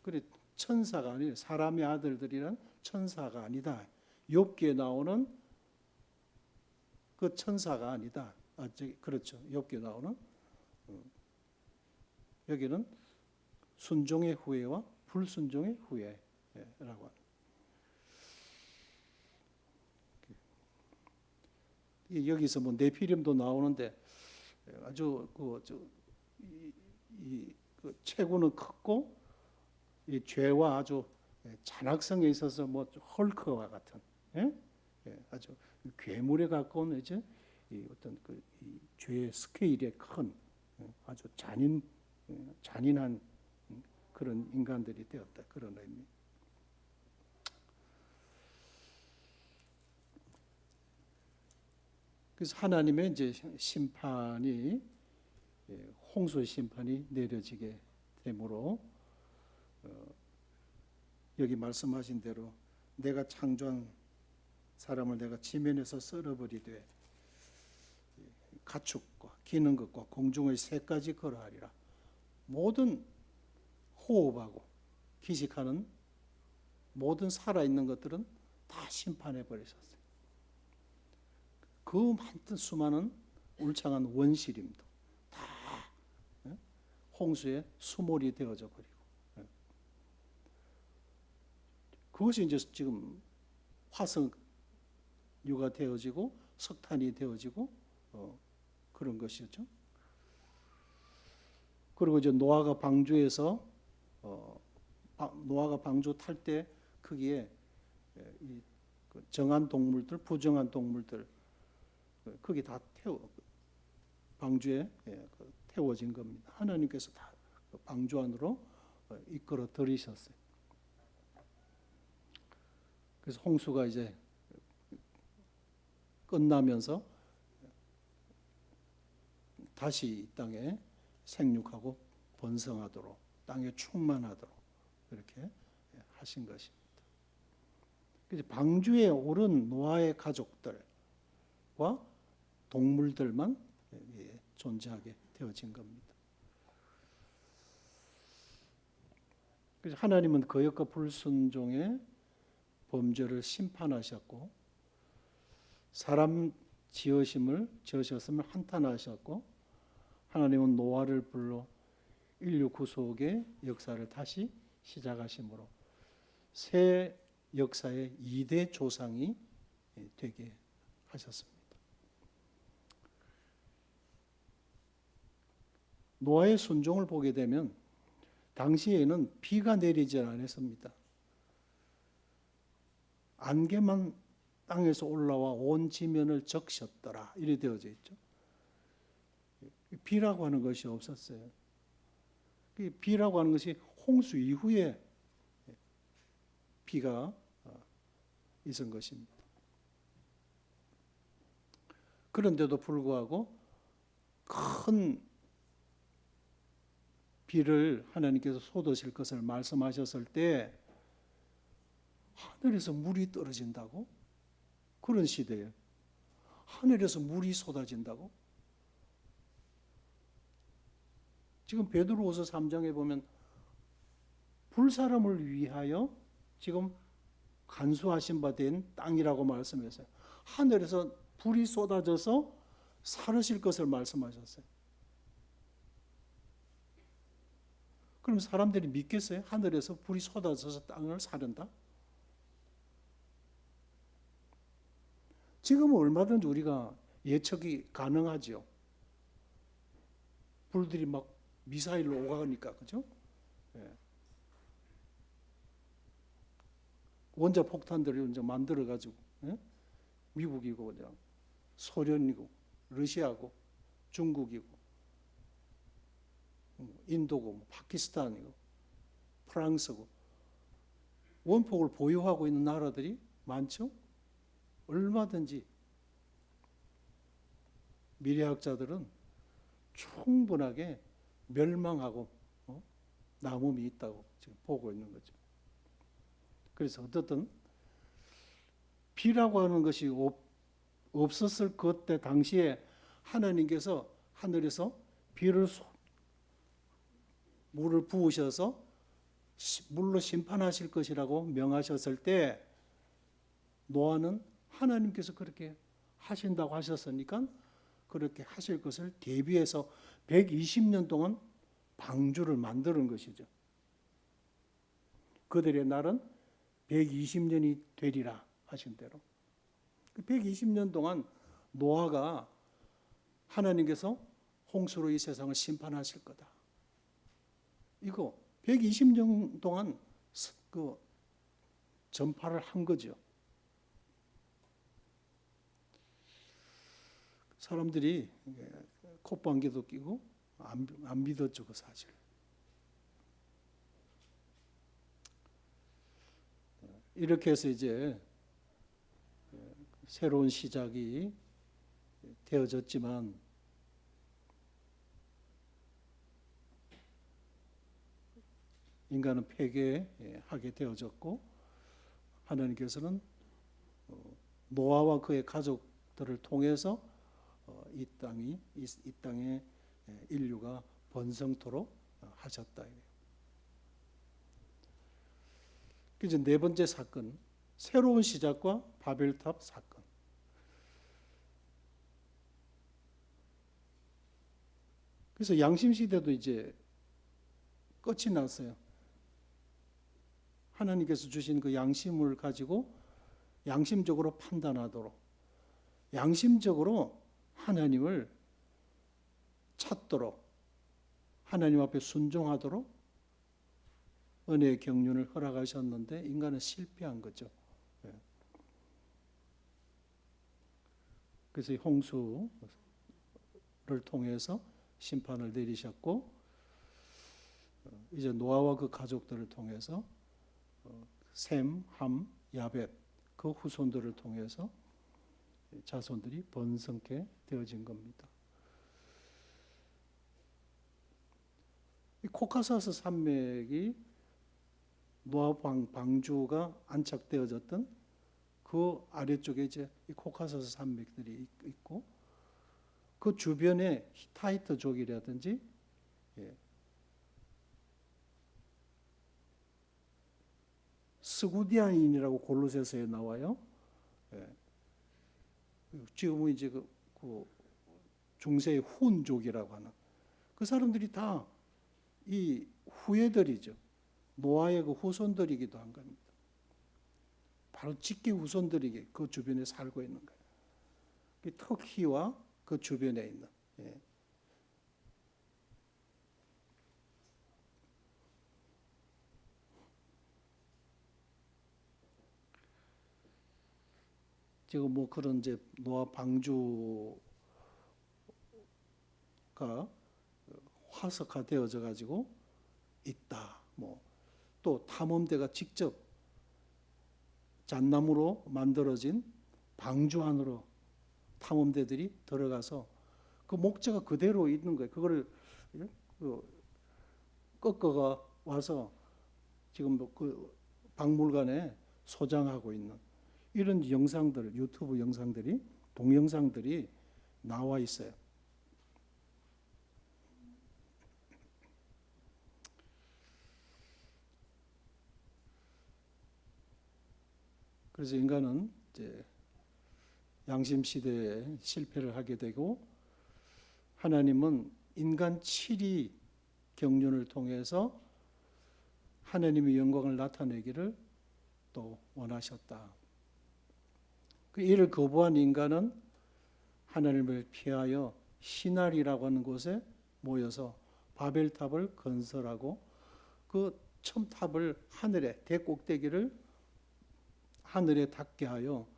그래, 천사가 아니라 사람의 아들들이란 천사가 아니다. 욥기에 나오는 그 천사가 아니다. 그렇죠. 욥기에 나오는 여기는 순종의 후예와 불순종의 후예라고 합니다. 여기서 뭐 네피림도 나오는데 아주 그 체구는 컸고 이 죄와 아주 잔악성에 있어서 뭐 헐크와 같은, 아주 괴물에 가까운 이제 이 어떤 이 죄의 스케일에 큰 아주 잔인한 그런 인간들이 되었다, 그런 의미. 그래서 하나님의 이제 심판이, 홍수의 심판이 내려지게 되므로 여기 말씀하신 대로 내가 창조한 사람을 내가 지면에서 썰어버리되 가축과 기는 것과 공중의 새까지 걸어하리라. 모든 호흡하고 기식하는 모든 살아있는 것들은 다 심판해 버리셨어요. 그 많던 수많은 울창한 원시림도 다 홍수에 수몰이 되어져 버리고, 그것이 이제 지금 화석유가 되어지고 석탄이 되어지고 그런 것이었죠. 그리고 이제 노아가 방주에서 노아가 방주 탈 때 거기에 이 정한 동물들, 부정한 동물들 거기 다 방주에 태워진 겁니다. 하나님께서 다 방주 안으로 이끌어 들이셨어요. 그래서 홍수가 이제 끝나면서 다시 이 땅에 생육하고 번성하도록, 땅에 충만하도록 이렇게 하신 것입니다. 그래서 방주에 오른 노아의 가족들과 동물들만 존재하게 되어진 겁니다. 그래서 하나님은 거역과 불순종의 범죄를 심판하셨고, 사람 지으셨음을 한탄하셨고, 하나님은 노아를 불러 인류 구속의 역사를 다시 시작하심으로 새 역사의 2대 조상이 되게 하셨습니다. 노아의 순종을 보게 되면 당시에는 비가 내리지 않았습니다. 안개만 땅에서 올라와 온 지면을 적셨더라 이래 되어져 있죠. 비라고 하는 것이 없었어요. 비라고 하는 것이 홍수 이후에 비가 있은 것입니다. 그런데도 불구하고 큰 비를 하나님께서 쏟으실 것을 말씀하셨을 때 하늘에서 물이 떨어진다고? 그런 시대에 하늘에서 물이 쏟아진다고? 지금 베드로후서 3장에 보면 불사람을 위하여 지금 간수하신 바 된 땅이라고 말씀했어요. 하늘에서 불이 쏟아져서 사르실 것을 말씀하셨어요. 그럼 사람들이 믿겠어요? 하늘에서 불이 쏟아져서 땅을 사른다? 지금은 얼마든지 우리가 예측이 가능하죠. 불들이 막 미사일로 오가니까, 그죠? 예. 원자 폭탄들을 이제 만들어가지고, 예? 미국이고, 그냥 소련이고, 러시아고, 중국이고, 인도고, 파키스탄이고, 프랑스고, 원폭을 보유하고 있는 나라들이 많죠? 얼마든지 미래학자들은 충분하게 멸망하고 남음이 있다고 지금 보고 있는 거죠. 그래서 어떻든 비라고 하는 것이 없었을 그때 당시에 하나님께서 하늘에서 물을 부으셔서 물로 심판하실 것이라고 명하셨을 때 노아는 하나님께서 그렇게 하신다고 하셨으니까 그렇게 하실 것을 대비해서 120년 동안 방주를 만드는 것이죠. 그들의 날은 120년이 되리라 하신 대로. 120년 동안 노아가 하나님께서 홍수로 이 세상을 심판하실 거다. 이거 120년 동안 그 전파를 한 거죠. 사람들이 콧방귀도 끼고 안 믿었죠, 그 사실. 이렇게 해서 이제 새로운 시작이 되어졌지만 인간은 폐괴하게 되어졌고 하나님께서는 노아와 그의 가족들을 통해서 이 땅에 인류가 번성토록 하셨다. 그래서 네 번째 사건, 새로운 시작과 바벨탑 사건. 그래서 양심 시대도 이제 끝이 났어요. 하나님께서 주신 그 양심을 가지고 양심적으로 판단하도록, 양심적으로 하나님을 찾도록, 하나님 앞에 순종하도록 은혜의 경륜을 허락하셨는데 인간은 실패한 거죠. 그래서 홍수를 통해서 심판을 내리셨고 이제 노아와 그 가족들을 통해서 셈, 함, 야벳 그 후손들을 통해서 자손들이 번성케 되어진 겁니다. 이 코카사스 산맥이 노아 방주가 안착되어졌던 그 아래쪽에 이제 이 코카사스 산맥들이 있고 그 주변에 히타이트족이라든지 스구디아인이라고 골로새서에 나와요. 지금은 이제 그 중세의 훈족이라고 하는 그 사람들이 다 이 후예들이죠. 노아의 그 후손들이기도 한 겁니다. 바로 직계 후손들이 그 주변에 살고 있는 거예요. 터키와 그 주변에 있는. 예. 지금 뭐 그런 이제 노아 방주가 화석화되어져 가지고 있다. 뭐 또 탐험대가 직접 잣나무로 만들어진 방주 안으로 탐험대들이 들어가서 그 목재가 그대로 있는 거예요. 그거를 꺾어가 와서 지금 그 박물관에 소장하고 있는 이런 영상들, 유튜브 영상들이, 동영상들이 나와 있어요. 그래서 인간은 이제 양심 시대에 실패를 하게 되고, 하나님은 인간 7위 경륜을 통해서 하나님의 영광을 나타내기를 또 원하셨다. 이를 거부한 인간은 하나님을 피하여 시날이라고 하는 곳에 모여서 바벨탑을 건설하고 그 첨탑을 하늘에, 대꼭대기를 하늘에 닿게 하여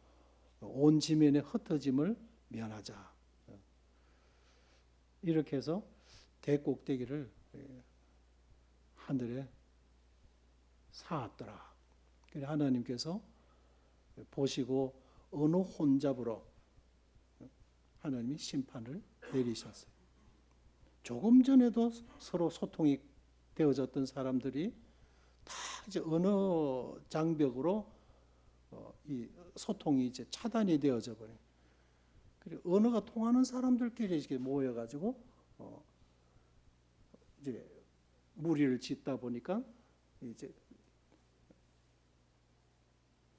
온 지면의 흩어짐을 면하자. 이렇게 해서 대꼭대기를 하늘에 쌓았더라. 하나님께서 보시고 어느 혼잡으로 하나님이 심판을 내리셨어요. 조금 전에도 서로 소통이 되어졌던 사람들이 다 이제 언어 장벽으로 이 소통이 이제 차단이 되어져 버려요. 그리고 언어가 통하는 사람들끼리 이렇게 모여가지고 이제 무리를 짓다 보니까 이제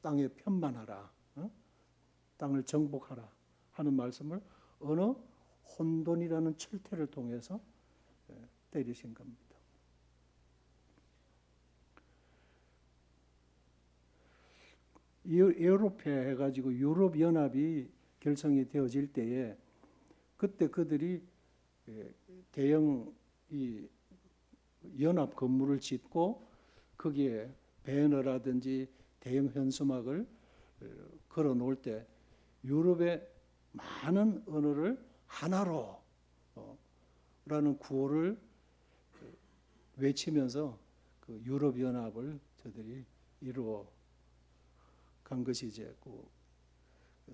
땅에 편만하라, 땅을 정복하라 하는 말씀을 어느 혼돈이라는 철퇴를 통해서 때리신 겁니다. 에우로페 해가지고 유럽 연합이 결성이 되어질 때에 그때 그들이 대형 이 연합 건물을 짓고 거기에 배너라든지 대형 현수막을 걸어 놓을 때 유럽의 많은 언어를 하나로 라는 구호를 외치면서 그 유럽 연합을 저들이 이루어 간 것이 이제 그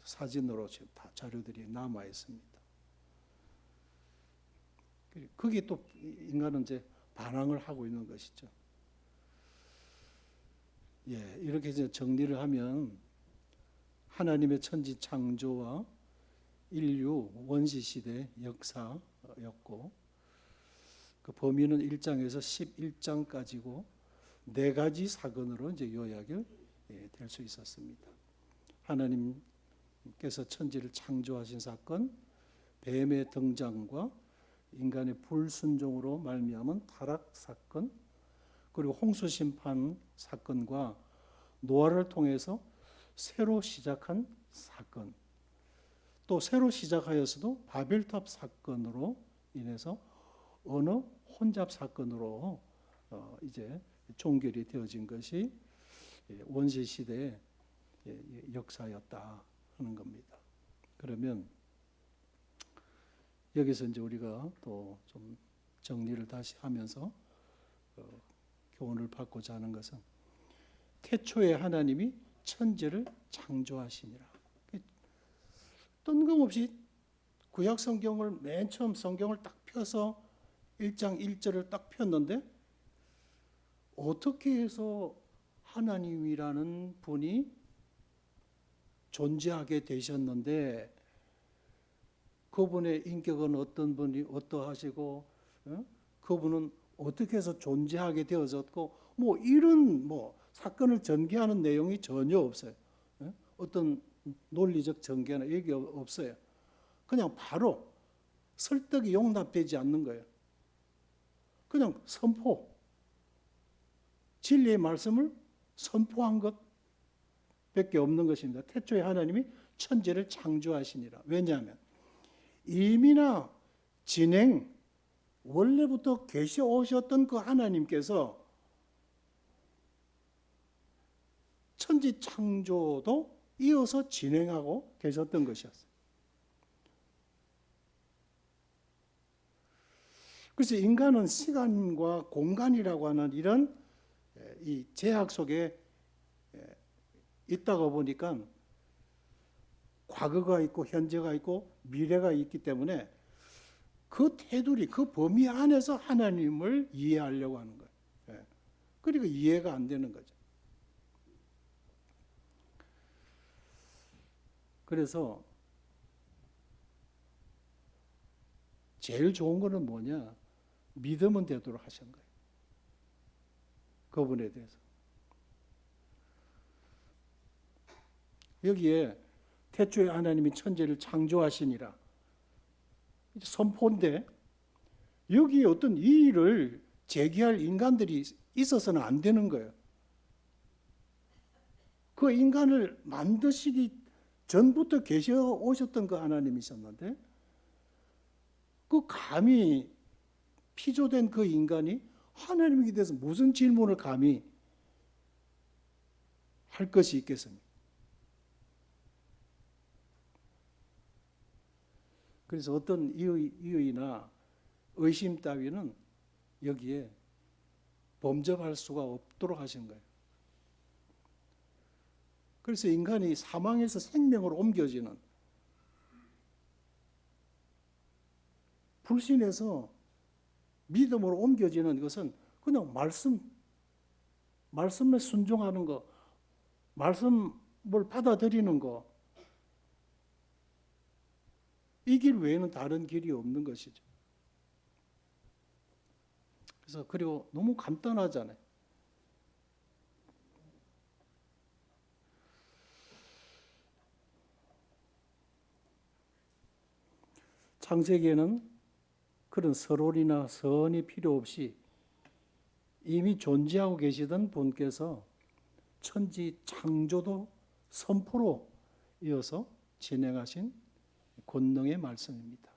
사진으로 지금 다 자료들이 남아 있습니다. 거기에 또 인간은 이제 반항을 하고 있는 것이죠. 예, 이렇게 이제 정리를 하면 하나님의 천지 창조와 인류 원시 시대 역사였고, 그 범위는 1장에서 11장까지고 네 가지 사건으로 이제 요약이 될 수 있었습니다. 하나님께서 천지를 창조하신 사건, 뱀의 등장과 인간의 불순종으로 말미암은 타락 사건, 그리고 홍수 심판 사건과 노아를 통해서 새로 시작한 사건, 또 새로 시작하여서도 바벨탑 사건으로 인해서 어느 혼잡 사건으로 이제 종결이 되어진 것이 원시 시대의 역사였다 하는 겁니다. 그러면 여기서 이제 우리가 또 좀 정리를 다시 하면서 교훈을 받고자 하는 것은 태초에 하나님이 천지를 창조하시니라. 뜬금없이 구약 성경을 맨 처음 성경을 딱 펴서 1장 1절을 딱 폈는데 어떻게 해서 하나님이라는 분이 존재하게 되셨는데 그분의 인격은 어떤 분이 어떠하시고 그분은 어떻게 해서 존재하게 되어졌고 뭐 이런 뭐 사건을 전개하는 내용이 전혀 없어요. 어떤 논리적 전개나 얘기 없어요. 그냥 바로 설득이 용납되지 않는 거예요. 그냥 선포, 진리의 말씀을 선포한 것밖에 없는 것입니다. 태초에 하나님이 천지를 창조하시니라. 왜냐하면 이미나 진행, 원래부터 계시 오셨던 그 하나님께서 천지 창조도 이어서 진행하고 계셨던 것이었어요. 그래서 인간은 시간과 공간이라고 하는 이런 이 제약 속에 있다가 보니까 과거가 있고 현재가 있고 미래가 있기 때문에 그 테두리, 그 범위 안에서 하나님을 이해하려고 하는 거예요. 그러니까 이해가 안 되는 거죠. 그래서 제일 좋은 거는 뭐냐? 믿으면 되도록 하신 거예요. 그분에 대해서. 여기에 태초에 하나님이 천지를 창조하시니라. 선포인데 여기에 어떤 이의를 제기할 인간들이 있어서는 안 되는 거예요. 그 인간을 만드시기 전부터 계셔 오셨던 그 하나님이셨는데 그 감히 피조된 그 인간이 하나님에 대해서 무슨 질문을 감히 할 것이 있겠습니까? 그래서 어떤 이의나 의심 따위는 여기에 범접할 수가 없도록 하신 거예요. 그래서 인간이 사망에서 생명으로 옮겨지는, 불신에서 믿음으로 옮겨지는 것은 그냥 말씀에 순종하는 거, 말씀을 받아들이는 거, 이 길 외에는 다른 길이 없는 것이죠. 그래서 그리고 너무 간단하잖아요. 창세기에는 그런 서론이나 서언이 필요 없이 이미 존재하고 계시던 분께서 천지 창조도 선포로 이어서 진행하신 권능의 말씀입니다.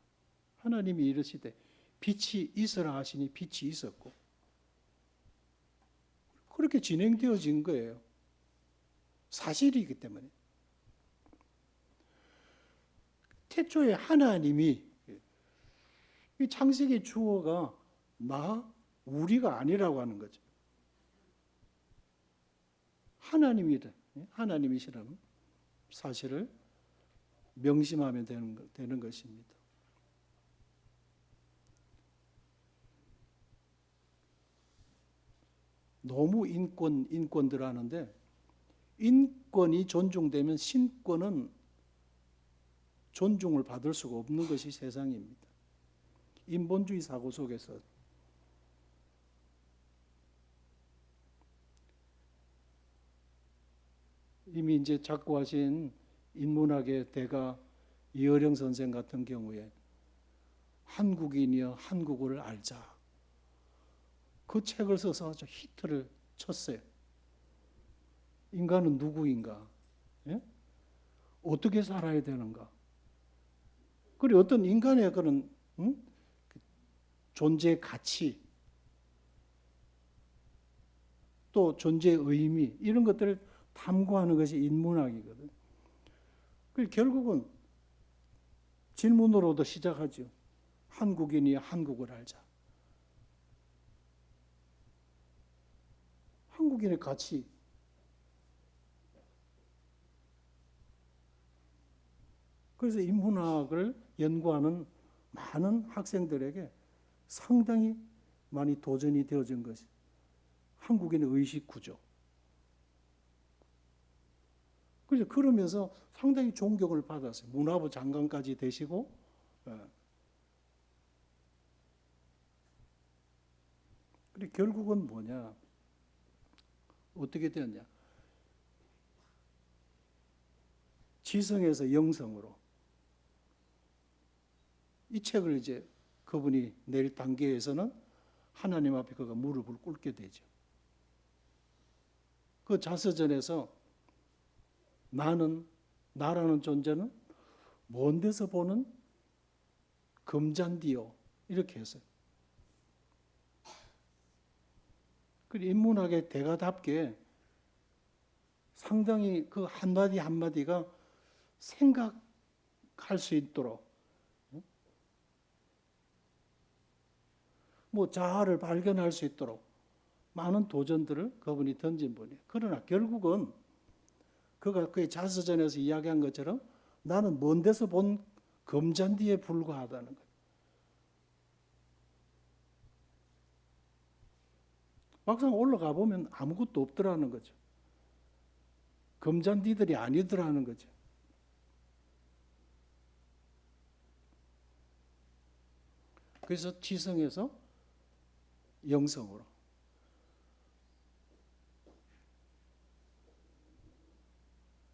하나님이 이르시되 빛이 있으라 하시니 빛이 있었고 그렇게 진행되어진 거예요. 사실이기 때문에. 태초에 하나님이 이 창세기 주어가 우리가 아니라고 하는 거죠. 하나님이시라는 사실을 명심하면 되는 것입니다. 너무 인권들 하는데 인권이 존중되면 신권은 존중을 받을 수가 없는 것이 세상입니다. 인본주의 사고 속에서 이미 이제 작고하신 인문학의 대가 이어령 선생 같은 경우에 한국인이여 한국어를 알자. 그 책을 써서 아주 히트를 쳤어요. 인간은 누구인가? 예? 어떻게 살아야 되는가? 그리고 어떤 인간의 그런 존재의 가치, 또 존재의 의미 이런 것들을 탐구하는 것이 인문학이거든. 그리고 결국은 질문으로도 시작하죠. 한국인이 한국을 알자. 한국인의 가치. 그래서 인문학을 연구하는 많은 학생들에게 상당히 많이 도전이 되어진 것이 한국인의 의식 구조. 그래서 그러면서 상당히 존경을 받았어요. 문화부 장관까지 되시고, 그리고 결국은 뭐냐? 어떻게 되었냐? 지성에서 영성으로. 이 책을 이제 그분이 낼 단계에서는 하나님 앞에 그가 무릎을 꿇게 되죠. 그 자서전에서 나라는 존재는 먼 데서 보는 금잔디요 이렇게 했어요. 그리고 인문학의 대가답게 상당히 그 한마디 한마디가 생각할 수 있도록 뭐 자아를 발견할 수 있도록 많은 도전들을 그분이 던진 분이에요. 그러나 결국은 그가 그의 자서전에서 이야기한 것처럼 나는 먼 데서 본 금잔디에 불과하다는 거예요. 막상 올라가 보면 아무것도 없더라는 거죠. 금잔디들이 아니더라는 거죠. 그래서 지성에서 영성으로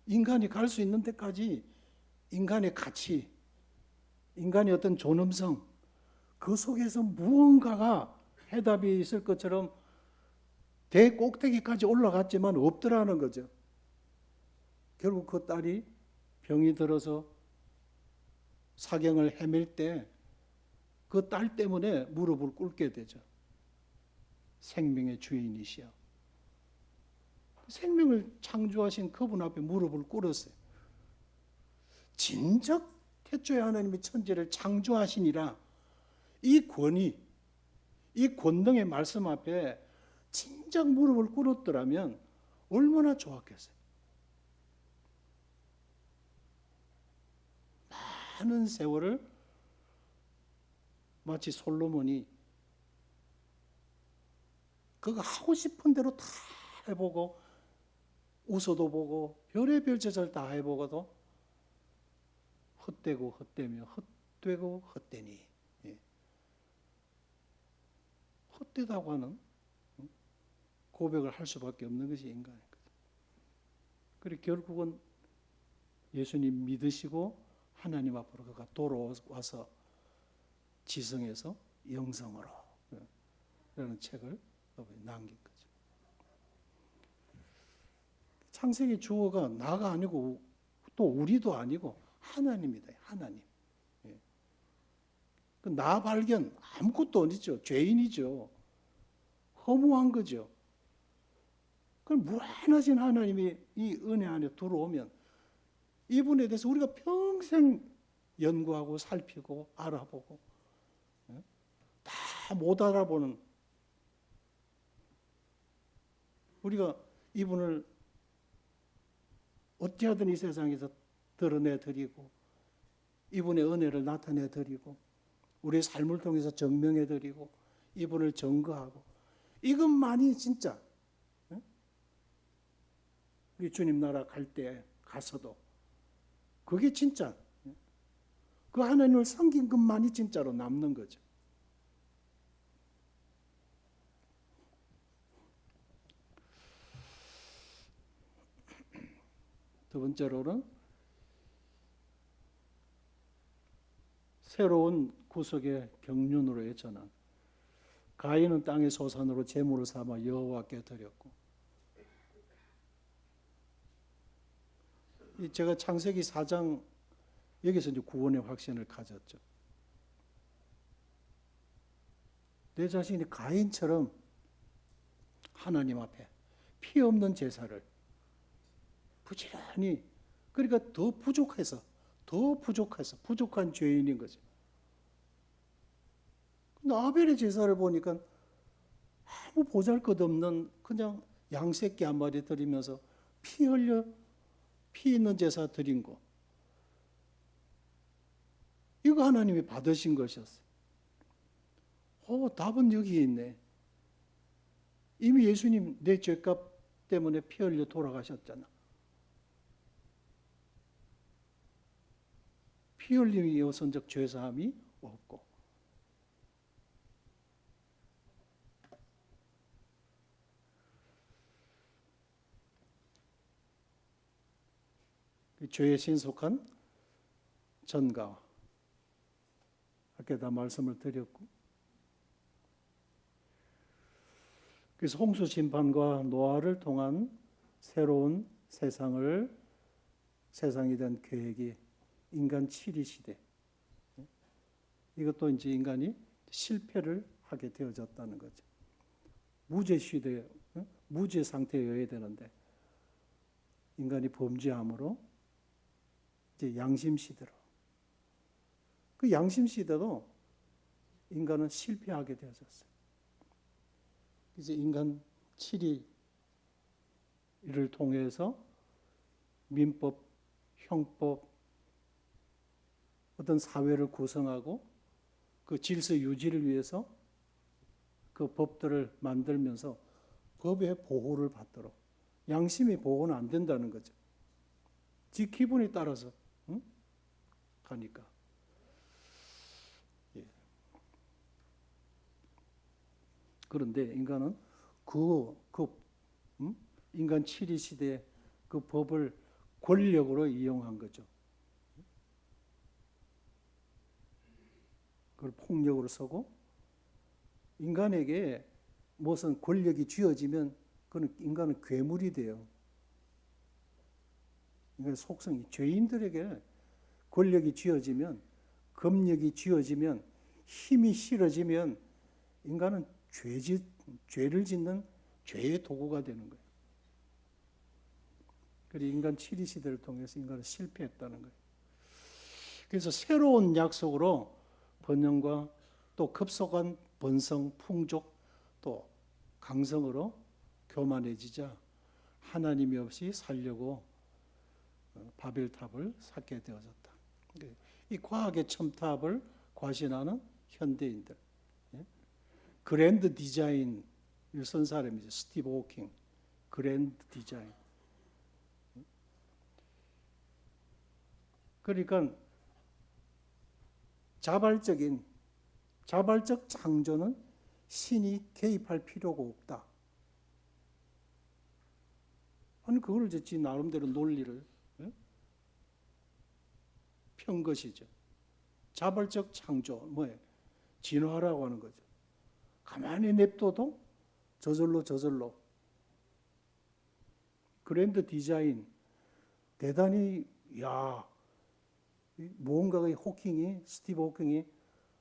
인간이 갈 수 있는 데까지 인간의 가치, 인간의 어떤 존엄성, 그 속에서 무언가가 해답이 있을 것처럼 대꼭대기까지 올라갔지만 없더라는 거죠. 결국 그 딸이 병이 들어서 사경을 헤맬 때 그 딸 때문에 무릎을 꿇게 되죠. 생명의 주인이시여. 생명을 창조하신 그분 앞에 무릎을 꿇었어요. 진작 태초에 하나님이 천지를 창조하시니라 이 권위, 이 권능의 말씀 앞에 진작 무릎을 꿇었더라면 얼마나 좋았겠어요. 많은 세월을 마치 솔로몬이 그가 하고 싶은 대로 다 해보고 웃어도 보고 별의별 제사를 다 해보고도 헛되고 헛되며 헛되고 헛되니 헛되다고 하는 고백을 할 수밖에 없는 것이 인간인 거죠. 그리고 결국은 예수님 믿으시고 하나님 앞으로 그가 돌아와서 지성에서 영성으로 라는 책을 남긴 거죠. 창세기 주어가 나가 아니고 또 우리도 아니고 하나님이다. 하나님. 나 발견 아무것도 아니죠. 죄인이죠. 허무한 거죠. 그럼 무한하신 하나님이 이 은혜 안에 들어오면 이분에 대해서 우리가 평생 연구하고 살피고 알아보고 다 못 알아보는 우리가 이분을 어찌하든 이 세상에서 드러내드리고 이분의 은혜를 나타내드리고 우리의 삶을 통해서 증명해드리고 이분을 증거하고 이것만이 진짜 우리 주님 나라 갈 때 가서도 그게 진짜 그 하나님을 섬긴 것만이 진짜로 남는 거죠. 두 번째로는 새로운 구속의 경륜으로의 전환. 가인은 땅의 소산으로 제물을 삼아 여호와께 드렸고, 제가 창세기 4장 여기서 이제 구원의 확신을 가졌죠. 내 자신이 가인처럼 하나님 앞에 피 없는 제사를 부지런히 그러니까 더 부족한 죄인인 거죠. 근데 아벨의 제사를 보니까 아무 보잘것없는 그냥 양새끼 한 마리 드리면서 피 있는 제사 드린 거. 이거 하나님이 받으신 것이었어요. 답은 여기에 있네. 이미 예수님 내 죄값 때문에 피 흘려 돌아가셨잖아. 피 흘림이 이어선적 죄사함이 없고 죄의 신속한 전가 아까 다 말씀을 드렸고 그래서 홍수 심판과 노아를 통한 새로운 세상이 된 계획이 인간 7위 시대. 이것도 이제 인간이 실패를 하게 되어졌다는 거죠. 무죄 시대, 무죄 상태여야 되는데 인간이 범죄함으로 이제 양심 시대로. 그 양심 시대도 인간은 실패하게 되어졌어요. 이제 인간 7위를 통해서 민법, 형법, 어떤 사회를 구성하고 그 질서 유지를 위해서 그 법들을 만들면서 법의 보호를 받도록 양심의 보호는 안 된다는 거죠. 지 기분에 따라서 가니까. 예. 그런데 인간은 인간 7위 시대에 그 법을 권력으로 이용한 거죠. 그걸 폭력으로 쓰고 인간에게 무슨 권력이 쥐어지면 그는 인간은 괴물이 돼요. 인간의 속성이 죄인들에게 권력이 쥐어지면 검력이 쥐어지면 힘이 실어지면 인간은 죄를 짓는 죄의 도구가 되는 거예요. 그래서 인간 7위 시대를 통해서 인간은 실패했다는 거예요. 그래서 새로운 약속으로 번영과 또 급속한 번성, 풍족, 또 강성으로 교만해지자 하나님이 없이 살려고 바벨탑을 쌓게 되어졌다. 이 과학의 첨탑을 과신하는 현대인들. 그랜드 디자인을 쓴 사람이죠. 스티브 호킹. 그랜드 디자인. 그러니까 자발적 창조는 신이 개입할 필요가 없다. 아니 그걸 이제 지 나름대로 논리를 편 것이죠. 자발적 창조 뭐예요? 진화라고 하는 거죠. 가만히 냅둬도 저절로 그랜드 디자인 대단히 무언가가 스티브 호킹이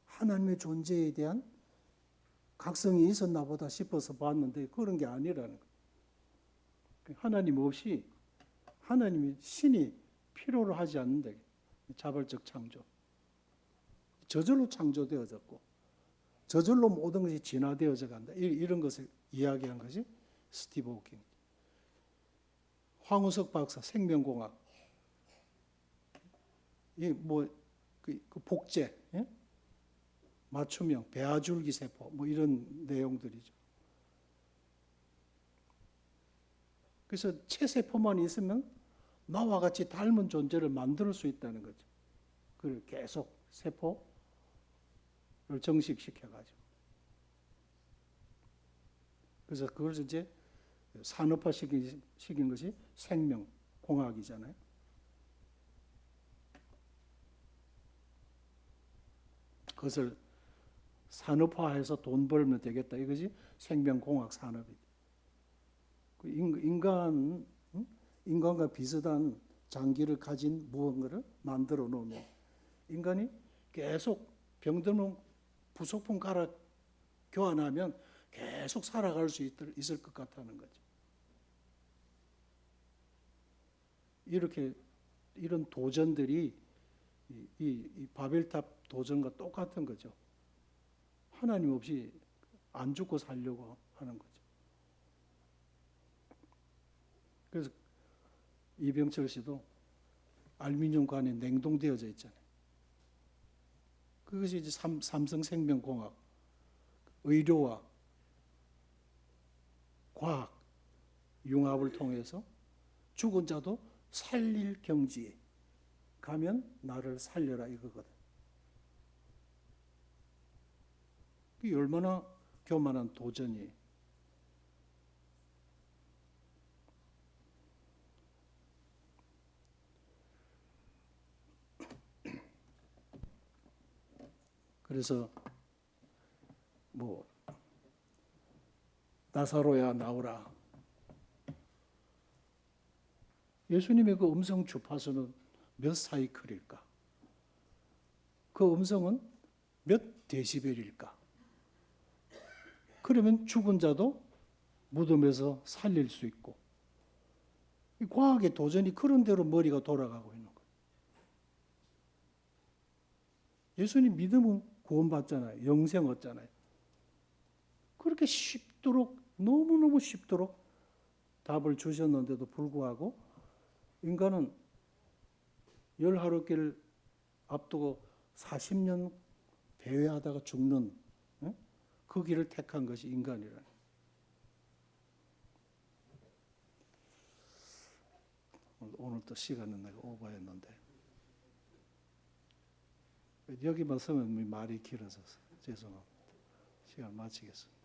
하나님의 존재에 대한 각성이 있었나 보다 싶어서 봤는데 그런 게 아니라는 거예요. 하나님 없이 하나님이 신이 필요로 하지 않는다. 자발적 창조. 저절로 창조되어졌고 저절로 모든 것이 진화되어져 간다. 이런 것을 이야기한 것이 스티브 호킹. 황우석 박사 생명공학. 그 복제, 맞춤형, 배아줄기 세포, 이런 내용들이죠. 그래서 체세포만 있으면 나와 같이 닮은 존재를 만들 수 있다는 거죠. 그걸 계속 세포를 정식시켜가지고. 그래서 그걸 이제 산업화시킨 것이 생명공학이잖아요. 그것을 산업화해서 돈 벌면 되겠다. 이것이 생명공학 산업이죠. 인간과 비슷한 장기를 가진 무언가를 만들어 놓으면 인간이 계속 병들면 부속품 갈아 교환하면 계속 살아갈 수 있을 것 같다는 거죠. 이런 도전들이 이 바벨탑 도전과 똑같은 거죠. 하나님 없이 안 죽고 살려고 하는 거죠. 그래서 이병철 씨도 알루미늄 관에 냉동되어져 있잖아요. 그것이 이제 삼성생명공학, 의료와 과학, 융합을 통해서 죽은 자도 살릴 경지에 가면 나를 살려라 이거거든. 이게 얼마나 교만한 도전이에요. 그래서 나사로야 나오라. 예수님의 그 음성 주파수는 몇 사이클일까? 그 음성은 몇 데시벨일까? 그러면 죽은 자도 무덤에서 살릴 수 있고, 이 과학의 도전이 그런 대로 머리가 돌아가고 있는 거예요. 예수님 믿으면 구원받잖아요. 영생 얻잖아요. 그렇게 쉽도록, 너무너무 쉽도록 답을 주셨는데도 불구하고 인간은 열 하루길 앞두고 40년 대회하다가 죽는 그 길을 택한 것이 인간이라는. 오늘 또 시간은 내가 오버했는데 여기만 서면 말이 길어져서 죄송합니다. 시간 마치겠습니다.